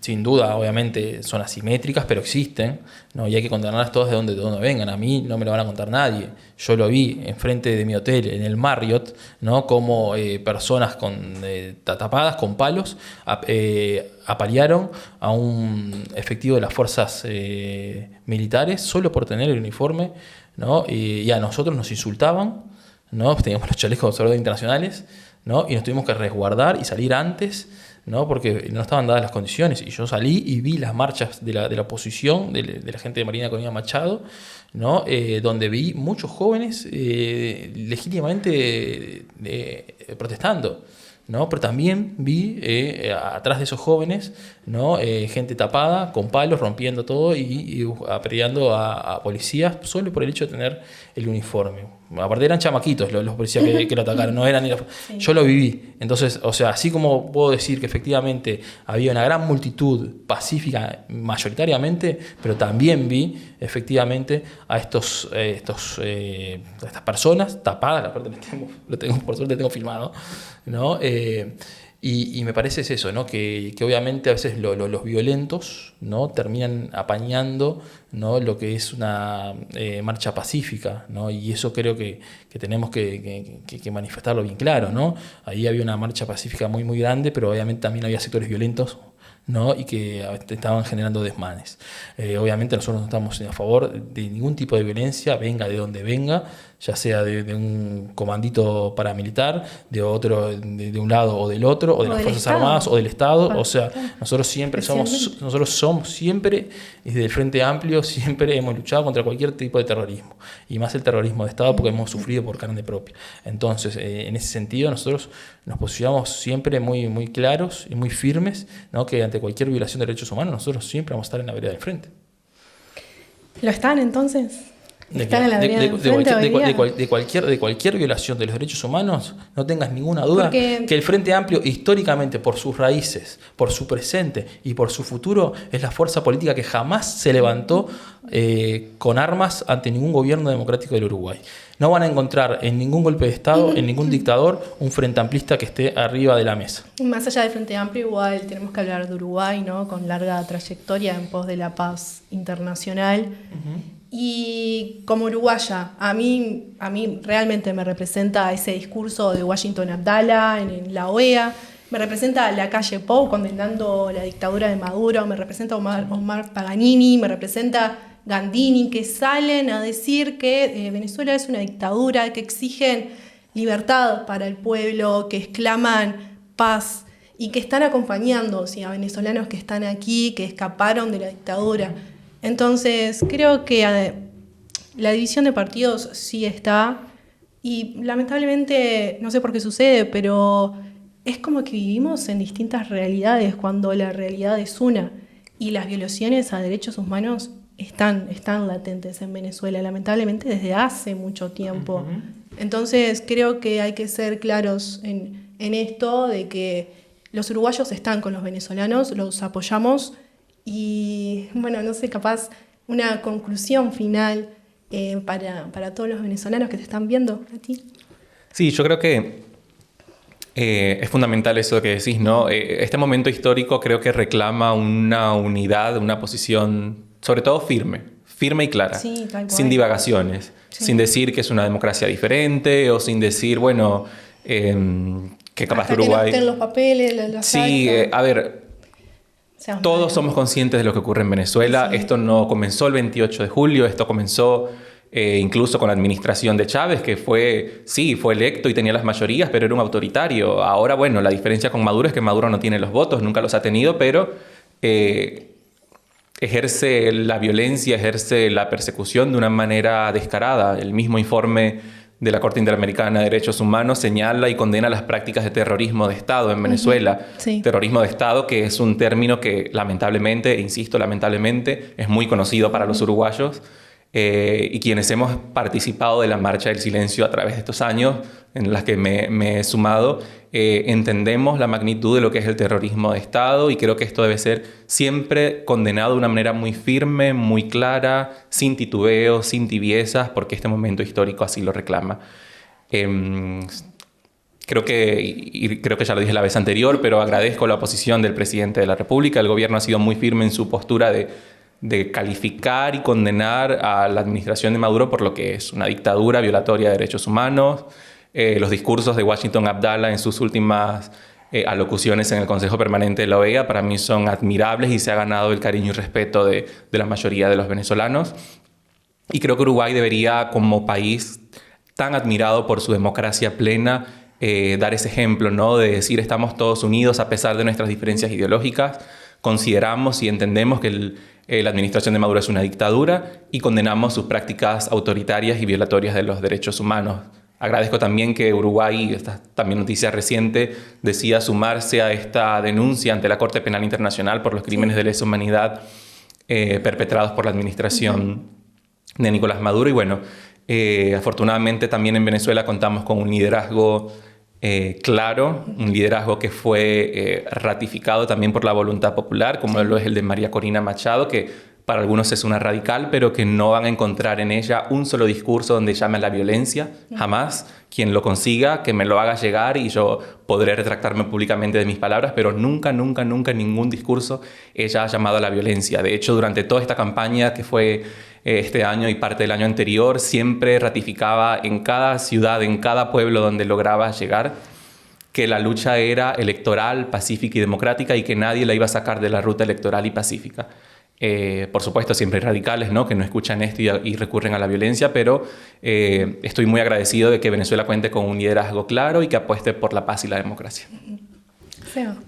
Sin duda, obviamente, son asimétricas, pero existen, ¿no? Y hay que condenarlas todas de donde vengan. A mí no me lo van a contar nadie. Yo lo vi enfrente de mi hotel, en el Marriott, ¿no? Como personas tapadas con palos apalearon a un efectivo de las fuerzas militares solo por tener el uniforme, ¿no? Y a nosotros nos insultaban, ¿no? Teníamos los chalecos de observadores internacionales, ¿no? Y nos tuvimos que resguardar y salir antes, ¿no? Porque no estaban dadas las condiciones. Y yo salí y vi las marchas de la oposición, de la gente de Marina Corina Machado, ¿no? Donde vi muchos jóvenes legítimamente protestando, ¿no? Pero también vi atrás de esos jóvenes, ¿no? Gente tapada, con palos, rompiendo todo y apedreando a policías solo por el hecho de tener el uniforme. Aparte eran chamaquitos los policías que lo atacaron, no eran... Sí. Yo lo viví. Entonces, o sea, así como puedo decir que efectivamente había una gran multitud pacífica mayoritariamente, pero también vi efectivamente a estas personas tapadas, aparte por suerte lo tengo filmado, ¿no? Y me parece es eso, ¿no? Que obviamente a veces los violentos, ¿no? Terminan apañando, ¿no? Lo que es una marcha pacífica, ¿no? Y eso creo que tenemos que manifestarlo bien claro, ¿no? Ahí había una marcha pacífica muy, muy grande, pero obviamente también había sectores violentos, ¿no? Y que estaban generando desmanes. Obviamente nosotros no estamos a favor de ningún tipo de violencia, venga de donde venga, ya sea de un comandito paramilitar, de otro, de un lado o del otro, o de las Fuerzas Armadas o del Estado. O sea, nosotros somos siempre, desde el Frente Amplio, siempre hemos luchado contra cualquier tipo de terrorismo, y más el terrorismo de Estado, porque hemos sufrido por carne propia. Entonces, en ese sentido, nosotros nos posicionamos siempre muy, muy claros y muy firmes, ¿no? Que ante cualquier violación de derechos humanos, nosotros siempre vamos a estar en la vereda del frente. ¿Lo están entonces? De cualquier violación de los derechos humanos, no tengas ninguna duda que el Frente Amplio, históricamente, por sus raíces, por su presente y por su futuro, es la fuerza política que jamás se levantó con armas ante ningún gobierno democrático del Uruguay. No van a encontrar en ningún golpe de Estado, en ningún dictador, un frente amplista que esté arriba de la mesa. Más allá del Frente Amplio, igual tenemos que hablar de Uruguay, ¿no? Con larga trayectoria en pos de la paz internacional. Y como uruguaya, a mí realmente me representa ese discurso de Washington Abdala en la OEA, me representa la calle Pou condenando la dictadura de Maduro, me representa Omar Paganini, me representa Gandini, que salen a decir que Venezuela es una dictadura, que exigen libertad para el pueblo, que exclaman paz y que están acompañando, ¿sí?, a venezolanos que están aquí, que escaparon de la dictadura. Entonces, creo que la división de partidos sí está, y lamentablemente, no sé por qué sucede, pero es como que vivimos en distintas realidades cuando la realidad es una, y las violaciones a derechos humanos están latentes en Venezuela, lamentablemente desde hace mucho tiempo. Entonces, creo que hay que ser claros en esto de que los uruguayos están con los venezolanos, los apoyamos. Y bueno, no sé, capaz una conclusión final para todos los venezolanos que te están viendo a ti. Sí, yo creo que es fundamental eso que decís, ¿no? Este momento histórico creo que reclama una unidad, una posición, sobre todo firme y clara, sí, tal cual, sin divagaciones, sí, sin decir que es una democracia diferente o sin decir, bueno, que capaz hasta Uruguay... que no estén los papeles, las sí, a ver... Todos somos conscientes de lo que ocurre en Venezuela. Sí. Esto no comenzó el 28 de julio, esto comenzó incluso con la administración de Chávez, que fue electo y tenía las mayorías, pero era un autoritario. Ahora, bueno, la diferencia con Maduro es que Maduro no tiene los votos, nunca los ha tenido, pero ejerce la violencia, ejerce la persecución de una manera descarada. El mismo informe de la Corte Interamericana de Derechos Humanos señala y condena las prácticas de terrorismo de Estado en Venezuela. Sí. Terrorismo de Estado, que es un término que lamentablemente, insisto, lamentablemente, es muy conocido para los uruguayos y quienes hemos participado de la Marcha del Silencio a través de estos años en las que me he sumado, entendemos la magnitud de lo que es el terrorismo de Estado y creo que esto debe ser siempre condenado de una manera muy firme, muy clara, sin titubeos, sin tibiezas, porque este momento histórico así lo reclama. creo que ya lo dije la vez anterior, pero agradezco la posición del presidente de la República. El gobierno ha sido muy firme en su postura de calificar y condenar a la administración de Maduro por lo que es una dictadura violatoria de derechos humanos. Los discursos de Washington Abdallah en sus últimas alocuciones en el Consejo Permanente de la OEA para mí son admirables y se ha ganado el cariño y respeto de la mayoría de los venezolanos. Y creo que Uruguay debería, como país tan admirado por su democracia plena, dar ese ejemplo, ¿no? De decir estamos todos unidos a pesar de nuestras diferencias ideológicas, consideramos y entendemos que la administración de Maduro es una dictadura y condenamos sus prácticas autoritarias y violatorias de los derechos humanos. Agradezco también que Uruguay, esta también noticia reciente, decida sumarse a esta denuncia ante la Corte Penal Internacional por los crímenes de lesa humanidad perpetrados por la administración de Nicolás Maduro. Y bueno, afortunadamente también en Venezuela contamos con un liderazgo claro, un liderazgo que fue ratificado también por la voluntad popular, como lo es el de María Corina Machado, que para algunos es una radical, pero que no van a encontrar en ella un solo discurso donde llame a la violencia, jamás. Quien lo consiga, que me lo haga llegar y yo podré retractarme públicamente de mis palabras, pero nunca, nunca, nunca en ningún discurso ella ha llamado a la violencia. De hecho, durante toda esta campaña que fue este año y parte del año anterior, siempre ratificaba en cada ciudad, en cada pueblo donde lograba llegar, que la lucha era electoral, pacífica y democrática y que nadie la iba a sacar de la ruta electoral y pacífica. Por supuesto, siempre hay radicales, ¿no?, que no escuchan esto y recurren a la violencia, pero estoy muy agradecido de que Venezuela cuente con un liderazgo claro y que apueste por la paz y la democracia.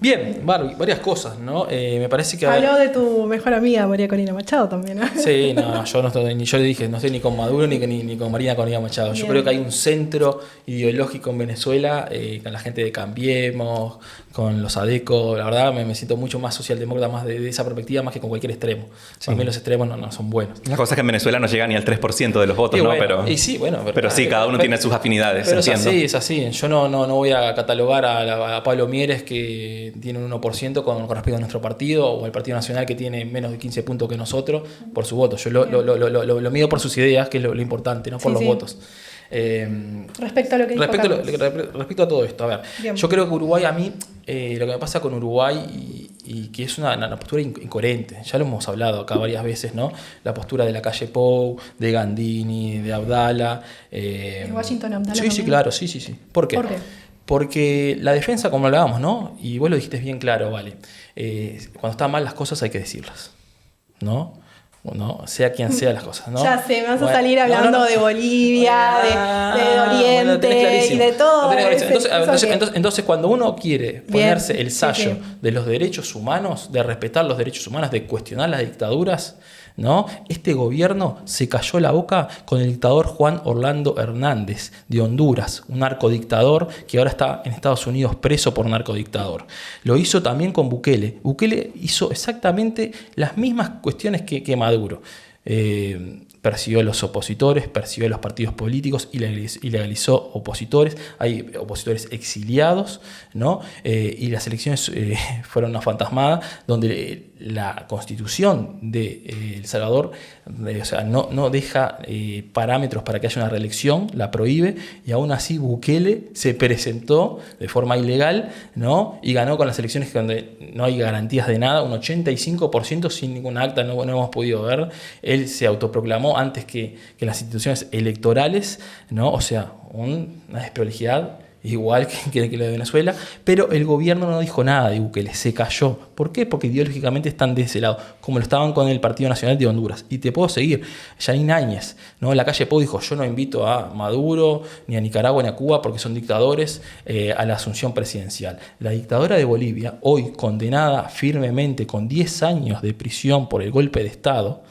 Bien, Barbie, varias cosas, ¿no? Me parece que... Habló de tu mejor amiga, María Corina Machado, también, ¿no? Sí, no, yo le dije, no estoy ni con Maduro ni con María Corina Machado. Yo creo que hay un centro ideológico en Venezuela, con la gente de Cambiemos, con los ADECO. La verdad me siento mucho más socialdemócrata, más de esa perspectiva, más que con cualquier extremo. Sí. Para mí los extremos no son buenos. La cosa es que en Venezuela no llega ni al 3% de los votos, bueno, ¿no? Pero sí, cada uno tiene sus afinidades, pero entiendo. Es así. Yo no voy a catalogar a Pablo Mieres, que tiene un 1% con respecto a nuestro partido, o al Partido Nacional, que tiene menos de 15 puntos que nosotros, por su voto. Yo lo mido por sus ideas, que es lo importante, no por los votos. Respecto a lo que dijo respecto a todo esto, a ver, bien. Yo creo que Uruguay, a mí, lo que me pasa con Uruguay, y que es una postura incoherente, ya lo hemos hablado acá varias veces, ¿no? La postura de la calle Pou, de Gandini, de Abdallah. De Washington Abdallah. Sí, claro, sí. ¿Por qué? Porque la defensa, como hablábamos, ¿no? Y vos lo dijiste bien claro, vale. Cuando están mal las cosas hay que decirlas, ¿no? Bueno, sea quien sea las cosas, ¿no? Ya sé, me vas a salir hablando de Bolivia, de Oriente y de todo. Entonces, cuando uno quiere ponerse el sello de los derechos humanos, de respetar los derechos humanos, de cuestionar las dictaduras, ¿no? Este gobierno se cayó la boca con el dictador Juan Orlando Hernández de Honduras, un narcodictador que ahora está en Estados Unidos preso por narcodictador. Lo hizo también con Bukele. Bukele hizo exactamente las mismas cuestiones que Maduro. Persiguió a los opositores, persiguió a los partidos políticos y legalizó opositores. Hay opositores exiliados, ¿no? Y las elecciones fueron una fantasmada donde la constitución de El Salvador no deja parámetros para que haya una reelección, la prohíbe, y aún así Bukele se presentó de forma ilegal, ¿no? Y ganó con las elecciones donde no hay garantías de nada, un 85% sin ningún acta, no hemos podido ver. Él se autoproclamó antes que las instituciones electorales, ¿no? O sea, una desprolijidad igual que la de Venezuela, pero el gobierno no dijo nada de Bukele, se cayó. ¿Por qué? Porque ideológicamente están de ese lado, como lo estaban con el Partido Nacional de Honduras. Y te puedo seguir, Yanine Áñez, ¿no? La calle Pou dijo, yo no invito a Maduro, ni a Nicaragua, ni a Cuba, porque son dictadores, a la asunción presidencial. La dictadora de Bolivia, hoy condenada firmemente con 10 años de prisión por el golpe de Estado,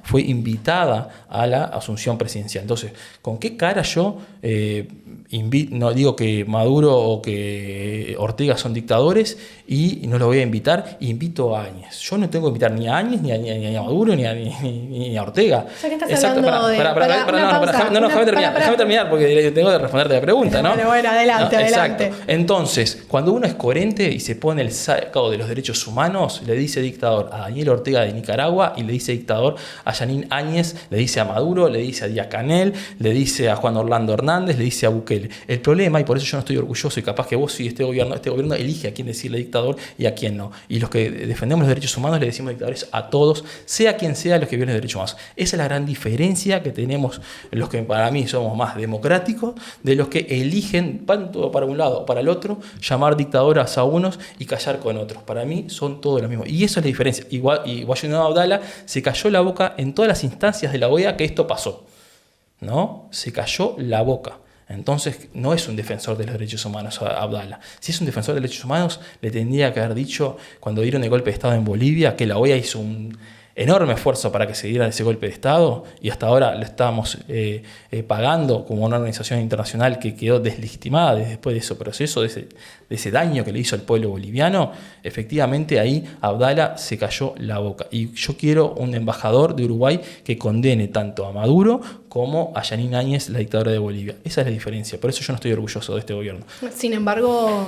fue invitada a la asunción presidencial. Entonces, ¿con qué cara yo no digo que Maduro o que Ortega son dictadores y no los voy a invitar? Invito a Áñez. Yo no tengo que invitar ni a Áñez, ni a Maduro, ni a Ortega. O sea, ¿qué estás hablando déjame terminar porque tengo que responderte la pregunta, ¿no? Bueno, adelante. Exacto. Entonces, cuando uno es coherente y se pone el saco de los derechos humanos, le dice dictador a Daniel Ortega de Nicaragua y le dice dictador dictador, a Jeanine Áñez, le dice a Maduro, le dice a Díaz-Canel, le dice a Juan Orlando Hernández, le dice a Bukele. El problema, y por eso yo no estoy orgulloso, y capaz que vos sí, este gobierno elige a quién decirle dictador y a quién no. Y los que defendemos los derechos humanos le decimos dictadores a todos, sea quien sea los que violen los derechos humanos. Esa es la gran diferencia que tenemos los que para mí somos más democráticos, de los que eligen, tanto para un lado o para el otro, llamar dictadoras a unos y callar con otros. Para mí son todos los mismos. Y eso es la diferencia. Y Washington Abdallah se cayó la boca en todas las instancias de la OEA que esto pasó, ¿no? Se cayó la boca. Entonces no es un defensor de los derechos humanos Abdallah. Si es un defensor de los derechos humanos, le tendría que haber dicho cuando dieron el golpe de Estado en Bolivia que la OEA hizo un enorme esfuerzo para que se diera ese golpe de Estado y hasta ahora lo estamos pagando como una organización internacional que quedó deslegitimada después de ese proceso, de ese daño que le hizo al pueblo boliviano. Efectivamente ahí Abdallah se cayó la boca. Y yo quiero un embajador de Uruguay que condene tanto a Maduro como a Jeanine Áñez, la dictadora de Bolivia. Esa es la diferencia. Por eso yo no estoy orgulloso de este gobierno. Sin embargo,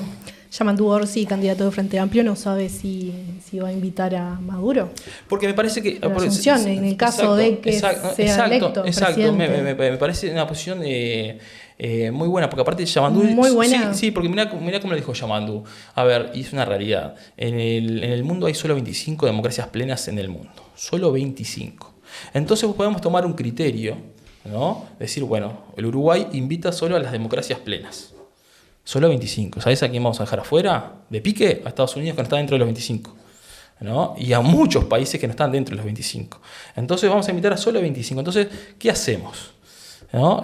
Yamandu Orsi, candidato de Frente Amplio, no sabe si va a invitar a Maduro. Porque me parece que... La Asunción, en el caso de que sea electo Exacto, me parece una posición muy buena, porque aparte Yamandu... Muy buena. Sí, porque mirá cómo lo dijo Yamandu. A ver, y es una realidad. En el mundo hay solo 25 democracias plenas en el mundo. Solo 25. Entonces podemos tomar un criterio, ¿no? Decir, bueno, el Uruguay invita solo a las democracias plenas. Solo 25. ¿Sabes a quién vamos a dejar afuera? De pique a Estados Unidos, que no está dentro de los 25. ¿No? Y a muchos países que no están dentro de los 25. Entonces vamos a invitar a solo 25. Entonces, ¿qué hacemos? ¿No?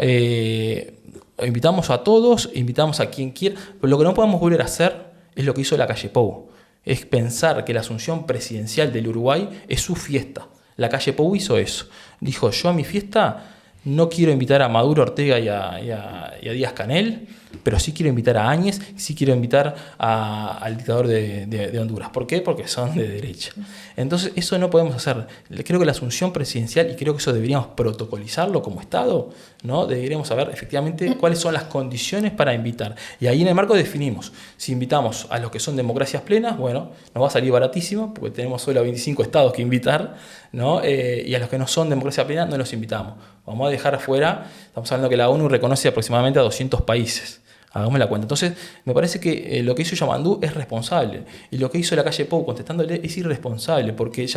Invitamos a todos, invitamos a quien quiera, pero lo que no podemos volver a hacer es lo que hizo la Calle Pou. Es pensar que la asunción presidencial del Uruguay es su fiesta. La Calle Pou hizo eso. Dijo, yo a mi fiesta no quiero invitar a Maduro, Ortega y a Díaz-Canel, pero sí quiero invitar a Áñez, sí quiero invitar al dictador de Honduras. ¿Por qué? Porque son de derecha. Entonces eso no podemos hacer. Creo que la asunción presidencial, y creo que eso deberíamos protocolizarlo como Estado, ¿no? Deberíamos saber efectivamente cuáles son las condiciones para invitar. Y ahí en el marco definimos, si invitamos a los que son democracias plenas, bueno, nos va a salir baratísimo, porque tenemos solo 25 estados que invitar, ¿no? Y a los que no son democracia plena no los invitamos. Vamos a dejar afuera, estamos hablando que la ONU reconoce aproximadamente a 200 países. Hagamos la cuenta. Entonces, me parece que lo que hizo Yamandu es responsable. Y lo que hizo la Calle Pou contestándole es irresponsable, porque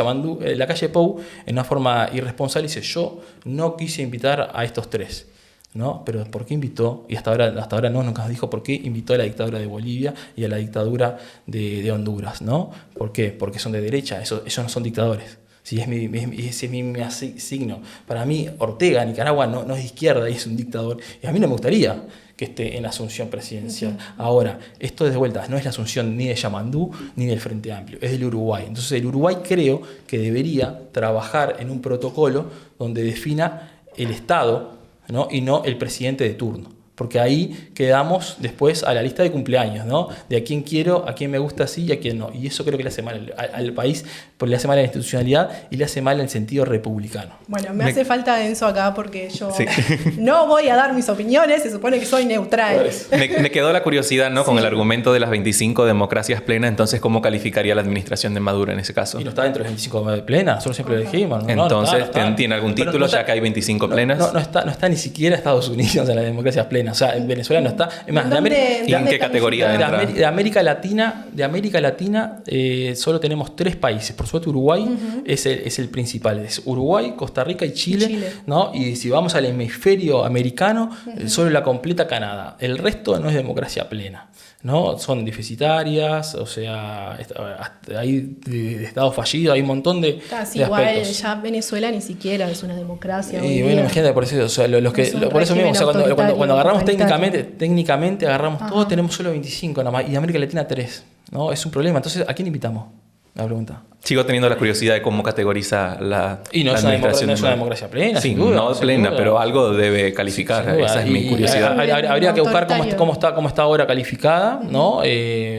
la Calle Pou, en una forma irresponsable, dice: yo no quise invitar a estos tres. ¿No? Pero ¿por qué invitó? Y hasta ahora no, nunca dijo por qué invitó a la dictadura de Bolivia y a la dictadura de Honduras, ¿no? ¿Por qué? Porque son de derecha, ellos no son dictadores. Sí, ese es mi signo. Para mí, Ortega, Nicaragua, no es de izquierda y es un dictador. Y a mí no me gustaría que esté en la asunción presidencial. Ahora, esto de vuelta no es la asunción ni de Yamandu ni del Frente Amplio, es del Uruguay. Entonces, el Uruguay creo que debería trabajar en un protocolo donde defina el Estado, ¿no? Y no el presidente de turno. Porque ahí quedamos después a la lista de cumpleaños, ¿no? De a quién quiero, a quién me gusta así y a quién no. Y eso creo que le hace mal al país, porque le hace mal a la institucionalidad y le hace mal en el sentido republicano. Bueno, me hace falta Enzo acá porque yo no voy a dar mis opiniones, se supone que soy neutral. Me quedó la curiosidad, ¿no? Con el argumento de las 25 democracias plenas, entonces, ¿cómo calificaría la administración de Maduro en ese caso? Y no está dentro de las 25 plenas, nosotros siempre lo dijimos. Entonces, ¿tiene algún título ya que hay 25 plenas? No está ni siquiera Estados Unidos en las democracias plenas. O sea, en Venezuela no está. Es más, ¿Y en qué categoría entra? De América Latina, solo tenemos 3 países. Por suerte, Uruguay es el principal. Es Uruguay, Costa Rica y Chile. ¿No? Y si vamos al hemisferio americano, solo la completa Canadá. El resto no es democracia plena, ¿no? Son deficitarias, o sea, hay estados fallidos, hay un montón de igual aspectos. ya Venezuela ni siquiera es una democracia. Y bueno, imagínate, por eso, o sea, por eso mismo, o sea, cuando agarramos técnicamente agarramos todo, tenemos solo 25 nada más, y América Latina 3, ¿no? Es un problema. Entonces, ¿a quién invitamos? La pregunta. Sigo teniendo la curiosidad de cómo categoriza la administración. No es una democracia plena, sí, sin duda, no plena, pero algo debe calificar. Sí, esa es mi curiosidad. Habría que buscar cómo está ahora calificada, ¿no?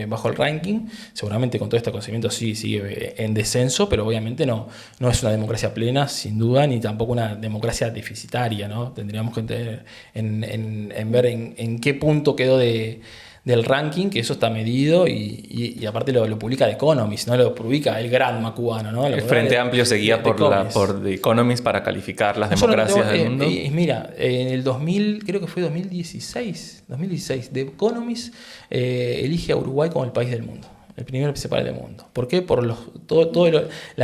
Bajo el ranking. Seguramente con todo este conocimiento sí sigue en descenso, pero obviamente no es una democracia plena, sin duda, ni tampoco una democracia deficitaria, ¿no? Tendríamos que entender en ver en qué punto quedó de del ranking, que eso está medido y aparte lo publica The Economist, no lo publica el Granma cubano, ¿no? El Frente Amplio se guía por The Economist para calificar las democracias del mundo. Mira, en el 2000, creo que fue 2016, The Economist elige a Uruguay como el país del mundo. El primer principal del mundo. ¿Por qué? Por la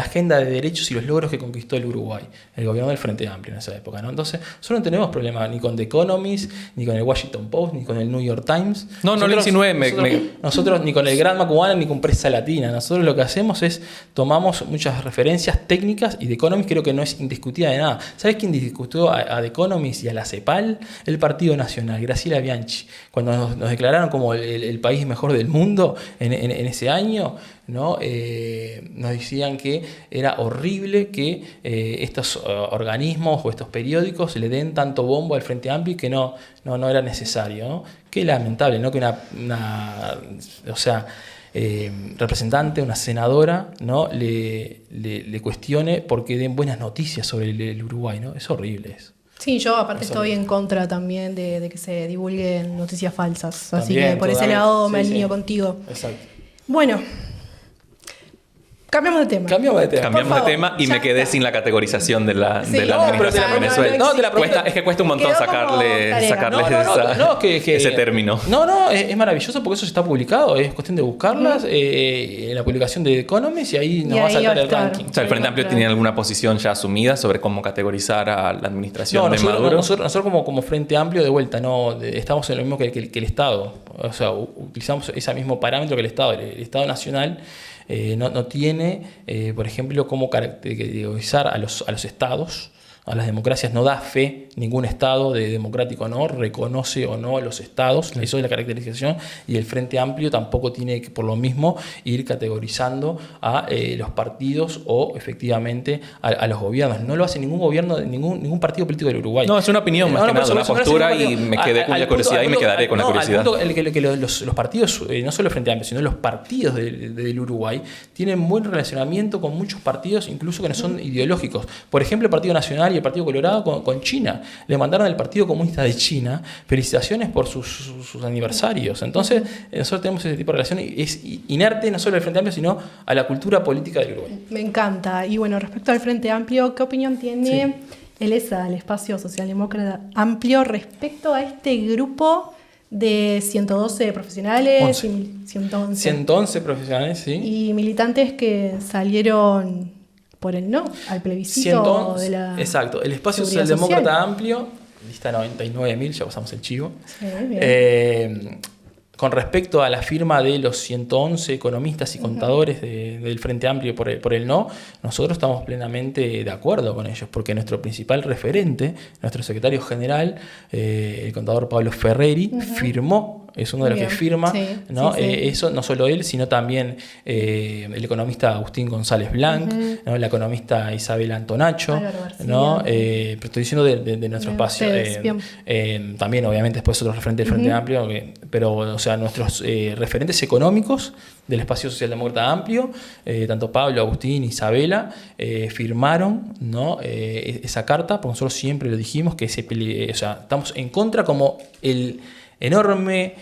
agenda de derechos y los logros que conquistó el Uruguay, el gobierno del Frente Amplio en esa época, ¿no? Entonces, nosotros no tenemos problema ni con The Economist, ni con el Washington Post, ni con el New York Times. No lo insinué. Nosotros ni con el Granma cubano, ni con Prensa Latina. Nosotros lo que hacemos es tomamos muchas referencias técnicas y The Economist creo que no es indiscutida de nada. ¿Sabes quién discutió a The Economist y a la CEPAL? El Partido Nacional, Graciela Bianchi. Cuando nos declararon como el país mejor del mundo en ese año, ¿no? Nos decían que era horrible que estos organismos o estos periódicos le den tanto bombo al Frente Amplio y que no era necesario, ¿no? Qué lamentable, ¿no? Que representante, una senadora, ¿no? le cuestione porque den buenas noticias sobre el Uruguay, ¿no? Es horrible eso. Sí, yo aparte estoy en contra también de que se divulguen noticias falsas. Así También, que por ese lado me alineo contigo. Exacto. Bueno, cambiamos de tema. Cambiamos de tema y me quedé sin la categorización de la administración de Venezuela. Es que cuesta un montón sacarles ese término. No, es maravilloso porque eso ya está publicado. Es cuestión de buscarlas en la publicación de The Economist y ahí nos va a saltar el ranking. O sea, ¿el Frente Amplio tiene alguna posición ya asumida sobre cómo categorizar a la administración de Maduro? Nosotros como Frente Amplio, de vuelta, estamos en lo mismo que el Estado. O sea, utilizamos ese mismo parámetro que el Estado. El Estado Nacional no tiene, por ejemplo, cómo categorizar a los estados, a las democracias. No da fe ningún estado de democrático o no, reconoce o no a los estados, eso es la caracterización, y el Frente Amplio tampoco tiene que, por lo mismo, ir categorizando a los partidos o efectivamente a los gobiernos. No lo hace ningún gobierno, ningún partido político del Uruguay. No, es una opinión más que nada, una postura, y me quedé con la curiosidad y me quedaré con la curiosidad. Al punto que los partidos, no solo el Frente Amplio, sino los partidos del Uruguay, tienen buen relacionamiento con muchos partidos, incluso que no son ideológicos. Por ejemplo, el Partido Nacional y el Partido Colorado con China. Le mandaron al Partido Comunista de China felicitaciones por sus aniversarios. Entonces, nosotros tenemos ese tipo de relación y es inerte no solo al Frente Amplio, sino a la cultura política del Uruguay. Me encanta. Y bueno, respecto al Frente Amplio, ¿qué opinión tiene el ESA, el Espacio Socialdemócrata Amplio, respecto a este grupo de 112 profesionales? 111 profesionales, sí. Y militantes que salieron por el no al plebiscito de la Exacto, el Espacio Socialdemócrata Amplio, lista 99.000, ya pasamos el chivo. Sí, bien. Con respecto a la firma de los 111 economistas y contadores del Frente Amplio por el no, nosotros estamos plenamente de acuerdo con ellos, porque nuestro principal referente, nuestro secretario general, el contador Pablo Ferreri, firmó, es uno de los que firma, ¿no? Eso, no solo él, sino también el economista Agustín González Blanc, ¿no? La economista Isabel Antonacho, ¿no? Pero estoy diciendo de nuestro espacio. También, obviamente, después otros referentes del Frente Amplio, pero, o sea, nuestros referentes económicos del Espacio Socialdemócrata Amplio, tanto Pablo, Agustín, Isabela, firmaron, ¿no? Esa carta, porque nosotros siempre lo dijimos, que estamos en contra como el enorme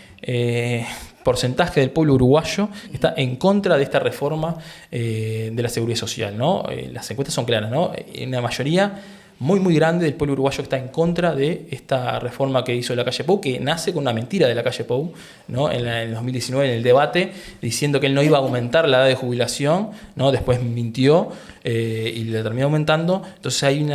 porcentaje del pueblo uruguayo está en contra de esta reforma de la seguridad social, ¿no? Las encuestas son claras, ¿no? Una mayoría muy muy grande del pueblo uruguayo está en contra de esta reforma que hizo la calle Pou, que nace con una mentira de la calle Pou, ¿no? En el 2019, en el debate, diciendo que él no iba a aumentar la edad de jubilación, ¿no? Después mintió y la terminó aumentando. Entonces hay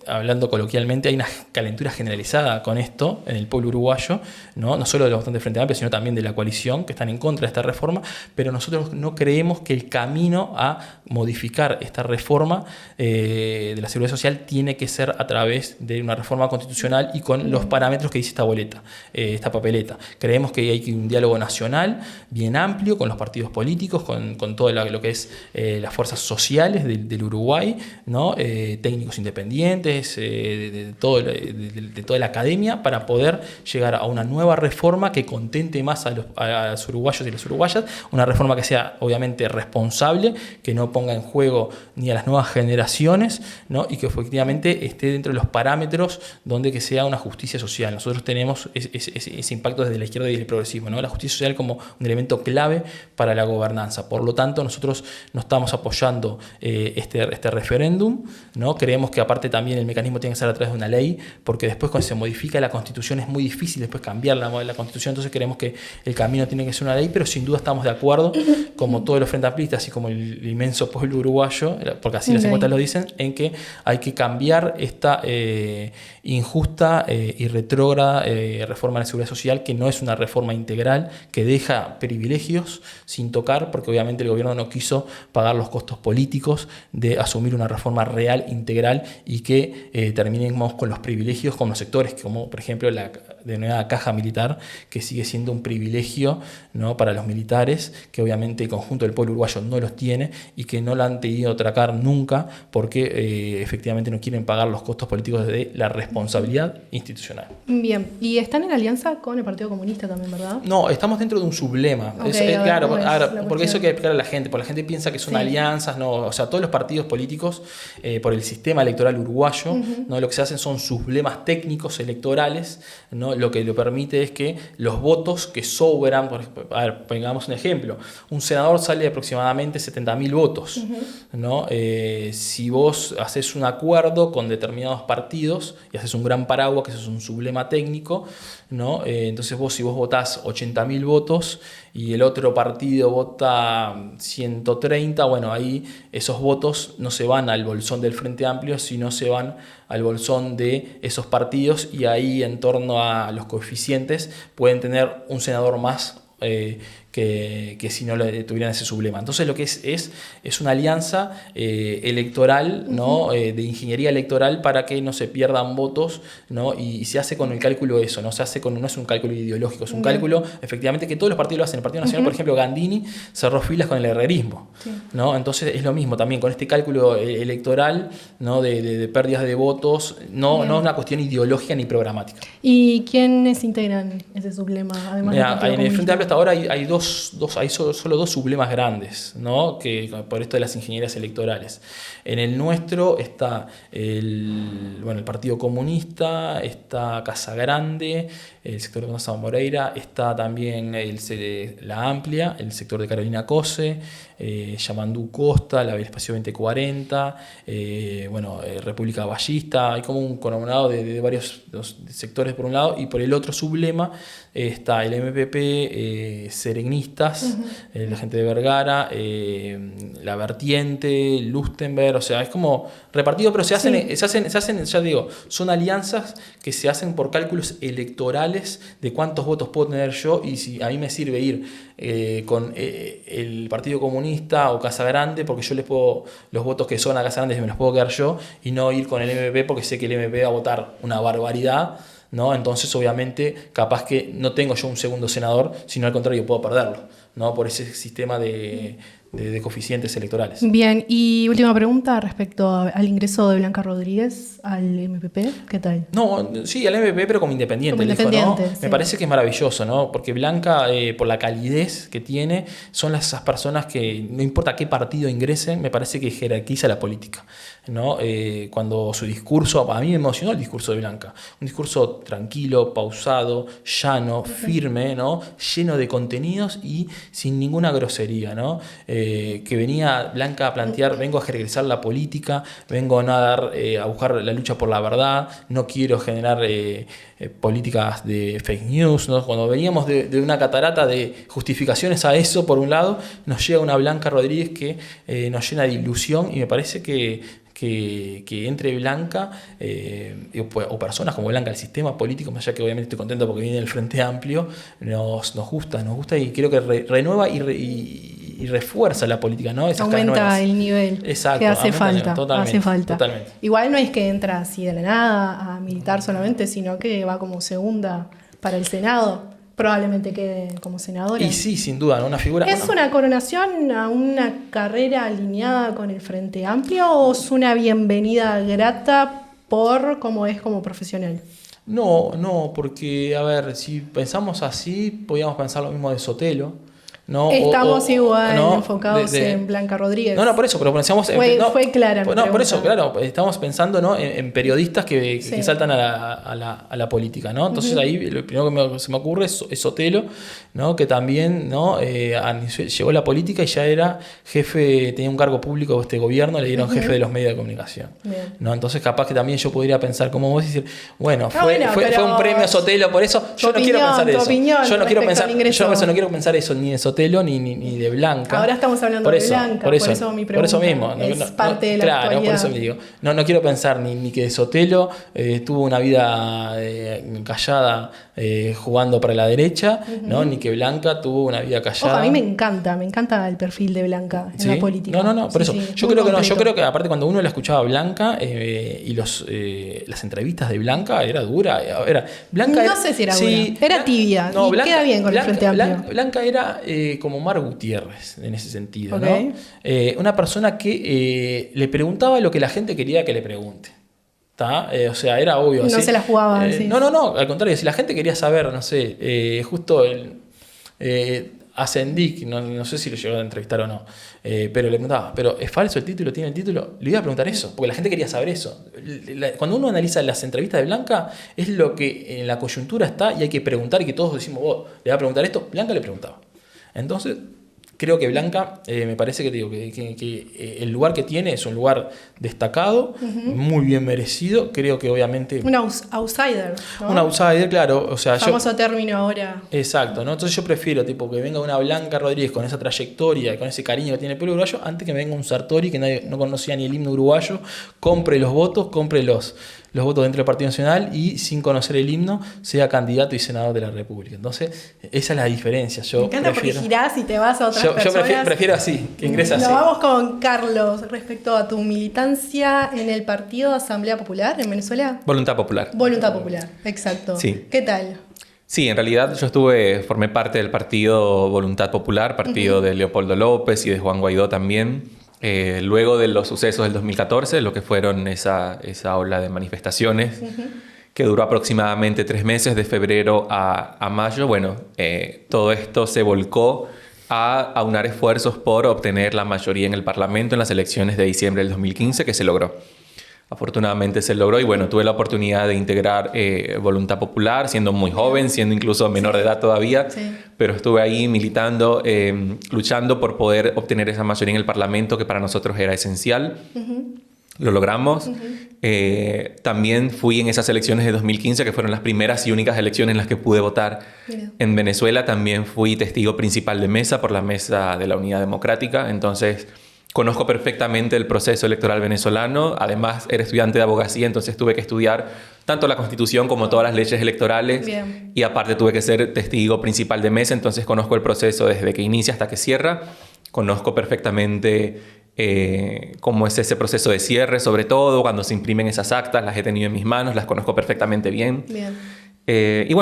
hablando coloquialmente, hay una calentura generalizada con esto en el pueblo uruguayo, no solo de los votantes de Frente Amplio, sino también de la coalición, que están en contra de esta reforma, pero nosotros no creemos que el camino a modificar esta reforma de la seguridad social tiene que ser a través de una reforma constitucional y con los parámetros que dice esta boleta, esta papeleta. Creemos que hay un diálogo nacional bien amplio con los partidos políticos, con todo lo que es las fuerzas sociales del Uruguay, ¿no? Técnicos independientes, aportes de toda la academia para poder llegar a una nueva reforma que contente más a los uruguayos y las uruguayas, una reforma que sea obviamente responsable, que no ponga en juego ni a las nuevas generaciones, ¿no? Y que efectivamente esté dentro de los parámetros donde que sea una justicia social. Nosotros tenemos ese impacto desde la izquierda y el progresismo, ¿no? La justicia social como un elemento clave para la gobernanza. Por lo tanto, nosotros no estamos apoyando este referéndum, ¿no? Creemos que aparte también el mecanismo tiene que ser a través de una ley, porque después cuando se modifica la Constitución es muy difícil después cambiar la Constitución, entonces creemos que el camino tiene que ser una ley, pero sin duda estamos de acuerdo, como todos los frente amplistas y como el inmenso pueblo uruguayo, porque así las encuestas lo dicen, en que hay que cambiar esta injusta y retrógrada reforma de la seguridad social, que no es una reforma integral, que deja privilegios sin tocar, porque obviamente el gobierno no quiso pagar los costos políticos de asumir una reforma real, integral, y que terminemos con los privilegios con los sectores, como por ejemplo la denominada caja militar, que sigue siendo un privilegio, ¿no? Para los militares, que obviamente el conjunto del pueblo uruguayo no los tiene y que no la han pedido atracar nunca porque efectivamente no quieren pagar los costos políticos de la responsabilidad institucional. Bien, y están en alianza con el Partido Comunista también, ¿verdad? No, estamos dentro de un sublema. Okay, Claro, porque eso hay que explicar a la gente, porque la gente piensa que son alianzas, no, o sea, todos los partidos políticos por el sistema electoral uruguayo, ¿no? Lo que se hacen son sublemas técnicos electorales, ¿no? Lo que lo permite es que los votos que sobran, pongamos un ejemplo, un senador sale de aproximadamente 70.000 votos, ¿no? Si vos haces un acuerdo con determinados partidos y haces un gran paraguas, que eso es un sublema técnico, ¿no? Entonces si vos votás 80.000 votos y el otro partido vota 130, bueno, ahí esos votos no se van al bolsón del Frente Amplio, sino se van al bolsón de esos partidos, y ahí en torno a los coeficientes pueden tener un senador más que si no tuvieran ese sublema. Entonces lo que es una alianza electoral, ¿no? De ingeniería electoral para que no se pierdan votos, ¿no? Y se hace con el cálculo eso, no es un cálculo ideológico, es un cálculo efectivamente que todos los partidos lo hacen. El Partido Nacional, por ejemplo, Gandini cerró filas con el herrerismo, ¿no? Entonces es lo mismo también con este cálculo electoral, ¿no? De pérdidas de votos, no una cuestión ideológica ni programática. ¿Y quiénes integran ese sublema? Además del Partido en el Comunista? Frente Amplio hasta ahora hay solo dos sublemas grandes, ¿no? Que por esto de las ingenierías electorales. En el nuestro está el Partido Comunista, está Casa Grande, el sector de Gonzalo Moreira, está también la Amplia, el sector de Carolina Cose, Yamandú Costa, el Espacio 2040, República Ballista. Hay como un conglomerado de varios sectores por un lado, y por el otro sublema está el MPP, Serenistas, la gente de Vergara, La Vertiente, Lustenberg, o sea, es como repartido, pero se hacen, ya digo, son alianzas que se hacen por cálculos electorales de cuántos votos puedo tener yo, y si a mí me sirve ir con el Partido Comunista o Casa Grande, porque yo los votos que son a Casa Grande me los puedo quedar yo, y no ir con el MPP porque sé que el MPP va a votar una barbaridad, ¿no? Entonces obviamente capaz que no tengo yo un segundo senador, sino al contrario puedo perderlo, ¿no? Por ese sistema de coeficientes electorales. Bien, y última pregunta respecto al ingreso de Blanca Rodríguez al MPP, ¿qué tal? No, sí, al MPP, pero como independiente. ¿No? Sí. Me parece que es maravilloso, ¿no? Porque Blanca, por la calidez que tiene, son esas personas que no importa qué partido ingresen, me parece que jerarquiza la política, ¿no? Cuando su discurso, a mí me emocionó el discurso de Blanca, un discurso tranquilo, pausado, llano, firme, ¿no? Lleno de contenidos y sin ninguna grosería, ¿no? Que venía Blanca a plantear: vengo a regresar la política, vengo a buscar la lucha por la verdad, no quiero generar políticas de fake news, ¿no? Cuando veníamos de una catarata de justificaciones a eso, por un lado, nos llega una Blanca Rodríguez que nos llena de ilusión, y me parece que entre Blanca o personas como Blanca, el sistema político, más allá que obviamente estoy contento porque viene del Frente Amplio, nos gusta, y creo que renueva y refuerza la política, ¿no? Esas aumenta el nivel. Exacto, que hace falta. Totalmente. Igual no es que entra así de la nada a militar solamente, sino que va como segunda para el Senado. Probablemente quede como senadora. Y sí, sin duda, ¿no? Una figura... ¿Es una coronación a una carrera alineada con el Frente Amplio o es una bienvenida grata por cómo es como profesional. No, porque, a ver, si pensamos así, podríamos pensar lo mismo de Sotelo, ¿no? Estamos igual ¿no? enfocados en Blanca Rodríguez. No, por eso, pero pensamos... Fue clara mi por pregunta. eso, claro, estamos pensando, ¿no? en periodistas que saltan a la política, ¿no? Entonces ahí lo primero que se me ocurre es Sotelo, ¿no? Que también, ¿no? Llegó a la política y ya era jefe, tenía un cargo público de este gobierno, le dieron jefe de los medios de comunicación, ¿no? Entonces capaz que también yo podría pensar como vos y decir, bueno, fue un premio a Sotelo, por eso yo no quiero pensar eso. Yo no quiero pensar eso ni de Sotelo ni de Blanca. Ahora estamos hablando de Blanca, por eso mi pregunta. Por eso mismo. Es parte de la actualidad. Por eso me digo. No quiero pensar ni que Sotelo tuvo una vida callada jugando para la derecha, ¿no? Ni que Blanca tuvo una vida callada. A mí me encanta el perfil de Blanca en la política. No, por eso. Yo creo que aparte cuando uno la escuchaba a Blanca y las entrevistas de Blanca era dura. Blanca no sé si era dura. Era tibia. Y Blanca, queda bien con el Frente Amplio. Blanca era como Mar Gutiérrez en ese sentido, okay. ¿no? Una persona que le preguntaba lo que la gente quería que le pregunte. O sea, era obvio. No se la jugaba. No, al contrario, si la gente quería saber, no sé, justo a Sendik, no sé si lo llegó a entrevistar o no, pero le preguntaba, ¿pero es falso el título? ¿Tiene el título? Le iba a preguntar eso, porque la gente quería saber eso. Cuando uno analiza las entrevistas de Blanca, es lo que en la coyuntura está y hay que preguntar y que todos decimos, vos, le va a preguntar esto, Blanca le preguntaba. Entonces, creo que Blanca, me parece que el lugar que tiene es un lugar destacado, muy bien merecido. Creo que obviamente... Un outsider, ¿no? Un outsider, claro. O sea, famoso término ahora. Exacto, ¿no? Entonces yo prefiero que venga una Blanca Rodríguez con esa trayectoria, con ese cariño que tiene el pueblo uruguayo, antes que me venga un Sartori que no conocía ni el himno uruguayo, compre los votos, compre los votos dentro del Partido Nacional y sin conocer el himno sea candidato y senador de la República. Entonces, esa es la diferencia. Me encanta porque girás y te vas a otras personas. Yo prefiero así, que ingresa así. Nos vamos con Carlos respecto a tu militancia en el Partido Asamblea Popular en Venezuela. Voluntad Popular. Voluntad Popular, exacto. Sí. ¿Qué tal? Sí, en realidad yo formé parte del partido Voluntad Popular, partido de Leopoldo López y de Juan Guaidó también. Luego de los sucesos del 2014, lo que fueron esa ola de manifestaciones que duró aproximadamente 3 meses, de febrero a mayo, todo esto se volcó a aunar esfuerzos por obtener la mayoría en el Parlamento en las elecciones de diciembre del 2015, que se logró. Afortunadamente se logró y tuve la oportunidad de integrar Voluntad Popular, siendo muy joven, siendo incluso menor de edad todavía, pero estuve ahí militando, luchando por poder obtener esa mayoría en el Parlamento, que para nosotros era esencial. Lo logramos. También fui en esas elecciones de 2015, que fueron las primeras y únicas elecciones en las que pude votar en Venezuela. También fui testigo principal de mesa por la Mesa de la Unidad Democrática. Entonces, conozco perfectamente el proceso electoral venezolano. Además, era estudiante de abogacía, entonces tuve que estudiar tanto la Constitución como todas las leyes electorales. Bien. Y aparte tuve que ser testigo principal de mesa, entonces conozco el proceso desde que inicia hasta que cierra. Conozco perfectamente cómo es ese proceso de cierre, sobre todo cuando se imprimen esas actas, las he tenido en mis manos, las conozco perfectamente bien. Y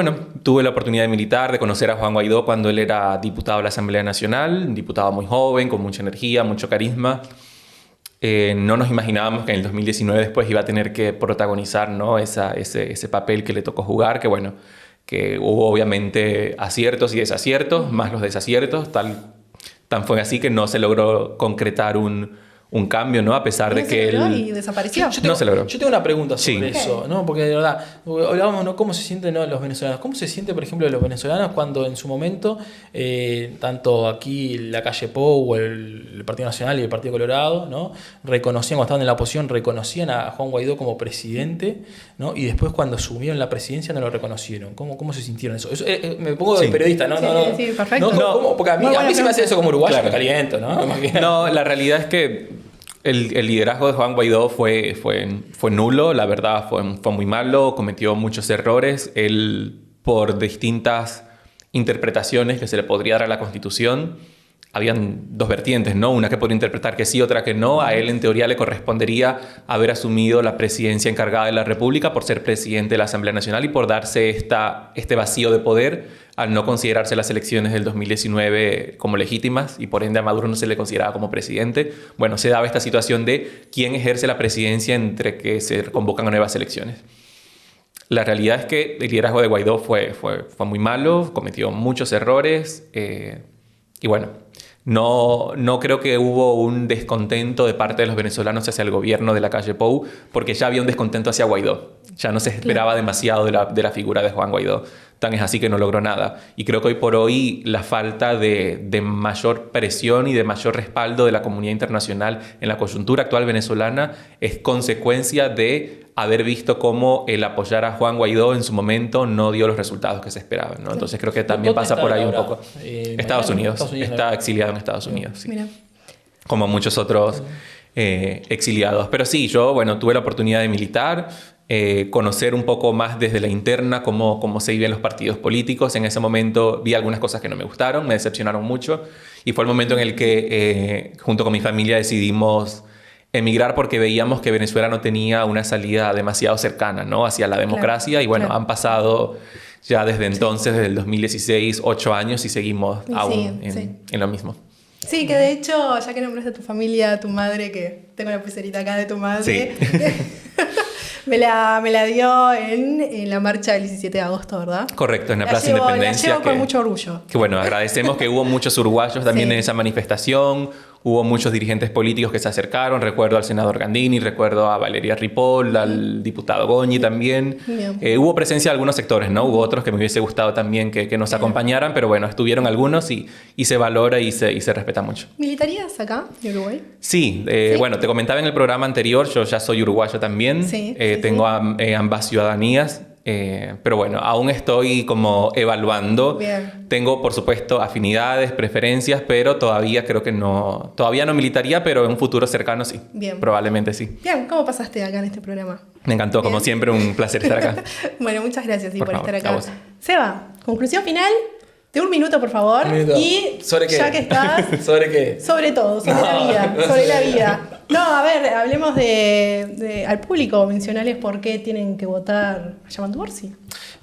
tuve la oportunidad de militar, de conocer a Juan Guaidó cuando él era diputado de la Asamblea Nacional, un diputado muy joven, con mucha energía, mucho carisma. No nos imaginábamos que en el 2019 después iba a tener que protagonizar, ¿no? ese papel que le tocó jugar, que hubo obviamente aciertos y desaciertos, más los desaciertos, tan fue así que no se logró concretar un cambio, ¿no? A pesar de que él... y desapareció. No se logró. Yo tengo una pregunta sobre eso, ¿no? Porque de verdad, hablábamos, ¿no? ¿Cómo se sienten, ¿no? los venezolanos? ¿Cómo se siente, por ejemplo, los venezolanos cuando en su momento, tanto aquí la calle Pou, el Partido Nacional y el Partido Colorado, ¿no? Reconocían, cuando estaban en la oposición, reconocían a Juan Guaidó como presidente, ¿no? Y después cuando asumieron la presidencia no lo reconocieron. ¿Cómo se sintieron eso? Me pongo de periodista, ¿no? Sí, perfecto. No, porque a mí se me hace eso como uruguayo, me caliento, ¿no? No, la realidad es que el liderazgo de Juan Guaidó fue nulo, la verdad fue muy malo, cometió muchos errores. Él, por distintas interpretaciones que se le podría dar a la Constitución, habían dos vertientes, ¿no? Una que podría interpretar que sí, otra que no. A él, en teoría, le correspondería haber asumido la presidencia encargada de la República por ser presidente de la Asamblea Nacional y por darse este vacío de poder al no considerarse las elecciones del 2019 como legítimas y por ende a Maduro no se le consideraba como presidente. Bueno, se daba esta situación de quién ejerce la presidencia entre que se convocan nuevas elecciones. La realidad es que el liderazgo de Guaidó fue muy malo, cometió muchos errores y bueno, no creo que hubo un descontento de parte de los venezolanos hacia el gobierno de la calle Pou, porque ya había un descontento hacia Guaidó. Ya no se esperaba demasiado de la figura de Juan Guaidó. Tan es así que no logró nada. Y creo que hoy por hoy la falta de mayor presión y de mayor respaldo de la comunidad internacional en la coyuntura actual venezolana es consecuencia de haber visto cómo el apoyar a Juan Guaidó en su momento no dio los resultados que se esperaban, ¿no? Entonces creo que también pasa por ahí un poco. Estados Unidos. Está exiliado en Estados Unidos. Sí. Mira. Como muchos otros exiliados. Pero sí, yo tuve la oportunidad de militar, conocer un poco más desde la interna cómo se viven los partidos políticos. En ese momento vi algunas cosas que no me gustaron, me decepcionaron mucho. Y fue el momento en el que, junto con mi familia, decidimos emigrar porque veíamos que Venezuela no tenía una salida demasiado cercana, ¿no?, hacia la democracia. Claro, y han pasado ya desde entonces, desde el 2016, 8 años y seguimos aún en lo mismo. Sí, que de hecho, ya que nombraste a tu familia, a tu madre, que tengo la pulserita acá de tu madre, sí. me la dio en la marcha del 17 de agosto, ¿verdad? Correcto, en la Plaza Independencia. La llevo con mucho orgullo. Que agradecemos que hubo muchos uruguayos también en esa manifestación. Hubo muchos dirigentes políticos que se acercaron. Recuerdo al senador Gandini, recuerdo a Valeria Ripoll, al diputado Goñi también. Hubo presencia de algunos sectores, ¿no? Hubo otros que me hubiese gustado también que nos acompañaran, pero estuvieron algunos y se valora y se respeta mucho. ¿Militarías acá, en Uruguay? Sí, te comentaba en el programa anterior, yo ya soy uruguayo también. Tengo ambas ciudadanías. Pero aún estoy como evaluando. Bien. Tengo, por supuesto, afinidades, preferencias, pero todavía creo que todavía no militaría, pero en un futuro cercano sí. Bien. Probablemente sí. Bien, ¿cómo pasaste acá en este programa? Me encantó, como siempre, un placer estar acá. Muchas gracias por estar acá. Seba, conclusión final. De 1 minuto, por favor. Y ¿sobre qué? Ya que estás... ¿Sobre qué? Sobre todo, sobre la vida. Sobre la vida. No, a ver, hablemos al público, mencionales por qué tienen que votar a Yamandu Orsi.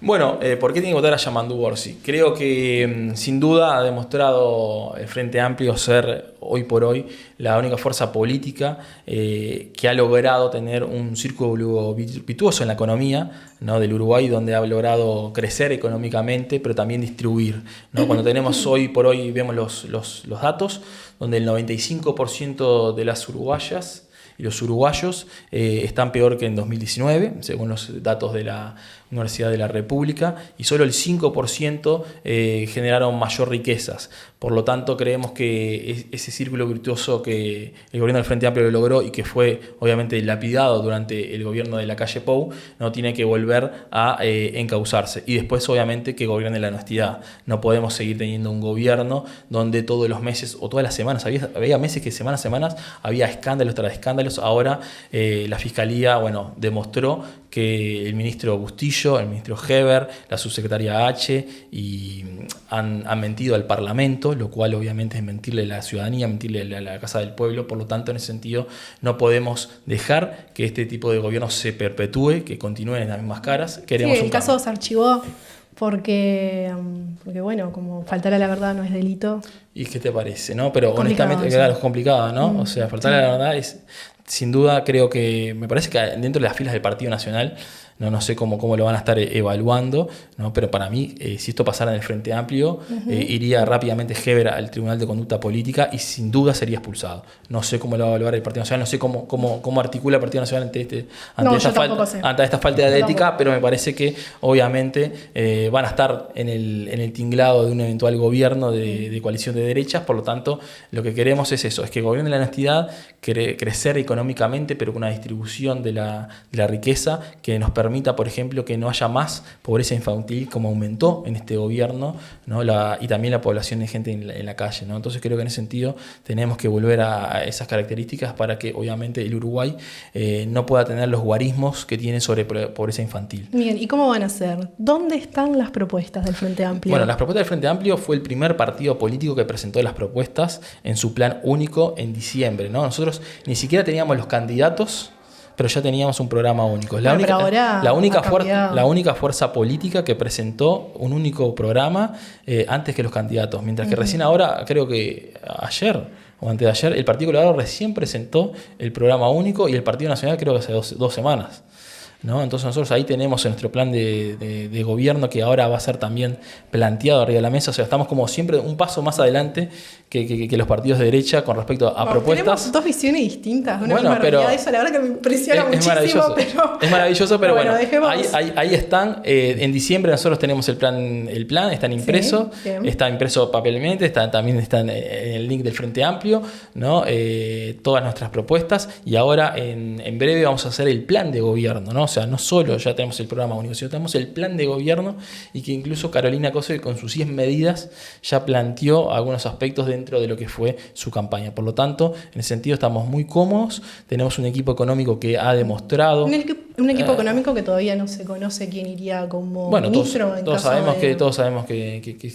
¿Por qué tienen que votar a Yamandu Orsi? Creo que sin duda ha demostrado el Frente Amplio ser hoy por hoy la única fuerza política que ha logrado tener un círculo virtuoso en la economía, ¿no?, del Uruguay, donde ha logrado crecer económicamente, pero también distribuir, ¿no? Cuando tenemos hoy por hoy, vemos los datos, donde el 95% de las uruguayas y los uruguayos están peor que en 2019, según los datos de la Universidad de la República, y solo el 5% generaron mayor riquezas. Por lo tanto, creemos que ese círculo virtuoso que el gobierno del Frente Amplio logró y que fue obviamente lapidado durante el gobierno de la calle Pou, no tiene que volver a encauzarse. Y después, obviamente, que gobierne la honestidad. No podemos seguir teniendo un gobierno donde todos los meses o todas las semanas, había meses que semanas a semanas había escándalos tras escándalos. Ahora la Fiscalía demostró que el ministro Bustillo, el ministro Heber, la subsecretaria H han mentido al Parlamento, lo cual obviamente es mentirle a la ciudadanía, mentirle a la Casa del Pueblo. Por lo tanto, en ese sentido, no podemos dejar que este tipo de gobierno se perpetúe, que continúen en las mismas caras. Queremos el caso se archivó porque como faltar a la verdad no es delito. ¿Y qué te parece, no? Pero honestamente, claro, es complicado, ¿no? O sea, faltar a la verdad es... Sin duda, creo que me parece que dentro de las filas del Partido Nacional, no sé cómo lo van a estar evaluando, ¿no? Pero para mí, si esto pasara en el Frente Amplio, iría rápidamente Heber al Tribunal de Conducta Política y sin duda sería expulsado. No sé cómo lo va a evaluar el Partido Nacional, no sé cómo articula el Partido Nacional ante esta falta de ética, pero me parece que obviamente van a estar en el tinglado de un eventual gobierno de coalición de derechas. Por lo tanto, lo que queremos es eso, es que gobierne la honestidad, crecer económicamente, pero con una distribución de la riqueza que nos permita permita, por ejemplo, que no haya más pobreza infantil como aumentó en este gobierno, ¿no? Y también la población de gente en la calle, ¿no? Entonces creo que en ese sentido tenemos que volver a esas características para que obviamente el Uruguay no pueda tener los guarismos que tiene sobre pobreza infantil. Bien, ¿y cómo van a ser? ¿Dónde están las propuestas del Frente Amplio? Bueno, las propuestas del Frente Amplio fue el primer partido político que presentó las propuestas en su plan único en diciembre, ¿no? Nosotros ni siquiera teníamos los candidatos, pero ya teníamos un programa único. La única fuerza política que presentó un único programa antes que los candidatos. Mientras que recién ahora, creo que ayer o antes de ayer, el Partido Colorado recién presentó el programa único y el Partido Nacional creo que hace dos semanas, ¿no? Entonces nosotros ahí tenemos en nuestro plan de gobierno que ahora va a ser también planteado arriba de la mesa. O sea, estamos como siempre un paso más adelante que los partidos de derecha con respecto a propuestas. Tenemos dos visiones distintas. Pero eso la verdad que me impresiona muchísimo. Es maravilloso, pero bueno, dejemos. Ahí están. En diciembre nosotros tenemos el plan están impresos, sí, está impreso papelmente, también están en el link del Frente Amplio, ¿no? Todas nuestras propuestas, y ahora en breve vamos a hacer el plan de gobierno, ¿no? O sea, no solo ya tenemos el programa único, sino tenemos el plan de gobierno, y que incluso Carolina Cose con sus 10 medidas ya planteó algunos aspectos dentro de lo que fue su campaña. Por lo tanto, en ese sentido estamos muy cómodos, tenemos un equipo económico que ha demostrado... Un equipo económico que todavía no se conoce quién iría como ministro. Todos sabemos que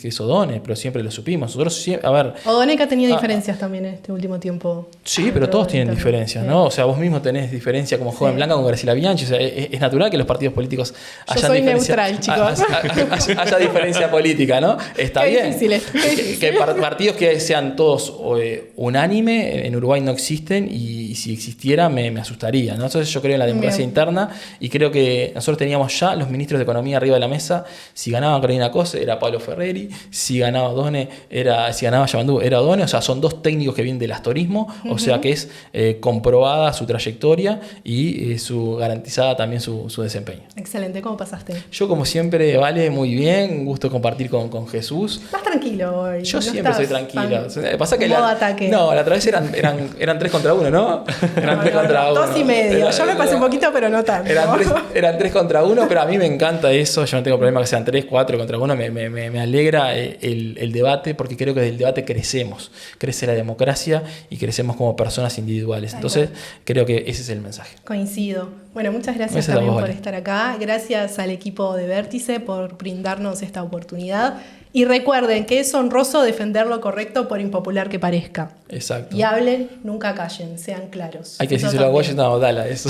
es O'Donnell, pero siempre lo supimos. O'Donnell que ha tenido diferencias también en este último tiempo. Sí, pero todos tienen diferencias, ¿no? O sea, vos mismo tenés diferencia como joven blanca con Graciela Bianchi. O sea, es natural que los partidos políticos hayan diferencia. Yo soy neutral, chicos. Haya diferencia política, ¿no? Está bien. Difícil. Que partidos que sean todos unánime en Uruguay no existen, y si existiera me asustaría, ¿no? Entonces yo creo en la democracia interna, y creo que nosotros teníamos ya los ministros de Economía arriba de la mesa. Si ganaba Carolina Cose era Pablo Ferreri, si ganaba Yamandú era O'Donnell. O sea, son dos técnicos que vienen del astorismo, o sea que es comprobada su trayectoria y su garantizada también su desempeño. Excelente, ¿cómo pasaste? Yo como siempre, Vale, muy bien, un gusto compartir con Jesús. Más tranquilo hoy. Yo siempre soy tranquilo. Pasa que ataque. No, la otra vez eran 3 contra 1, ¿no? Eran 3 contra 1. 2 y medio. Yo me pasé un poquito, pero no tanto. Eran 3 contra 1, pero a mí me encanta eso. Yo no tengo problema que sean 3, 4 contra 1. Me alegra el debate, porque creo que del debate crecemos. Crece la democracia y crecemos como personas individuales. Entonces, creo que ese es el mensaje. Coincido. Bueno, muchas gracias también por estar acá. Gracias al equipo de Vértice por brindarnos esta oportunidad. Y recuerden que es honroso defender lo correcto por impopular que parezca. Exacto. Y hablen, nunca callen, sean claros. Hay que decírselo a Washington Abdala, eso.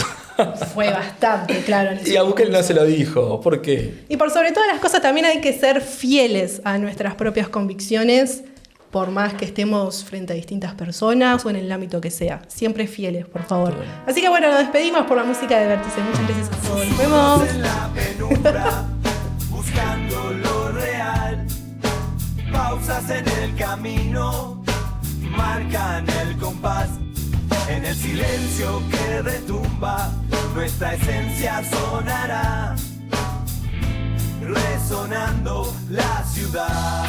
Fue bastante claro en ese Y a Bukele no se lo dijo. ¿Por qué? Y por sobre todas las cosas también hay que ser fieles a nuestras propias convicciones, por más que estemos frente a distintas personas o en el ámbito que sea. Siempre fieles, por favor. Así que bueno, nos despedimos por la música de Vértice. Muchas gracias a todos. Nos vemos. En la penumbra, buscando lo real. Pausas en el camino marcan el compás. En el silencio que retumba, nuestra esencia sonará, resonando la ciudad.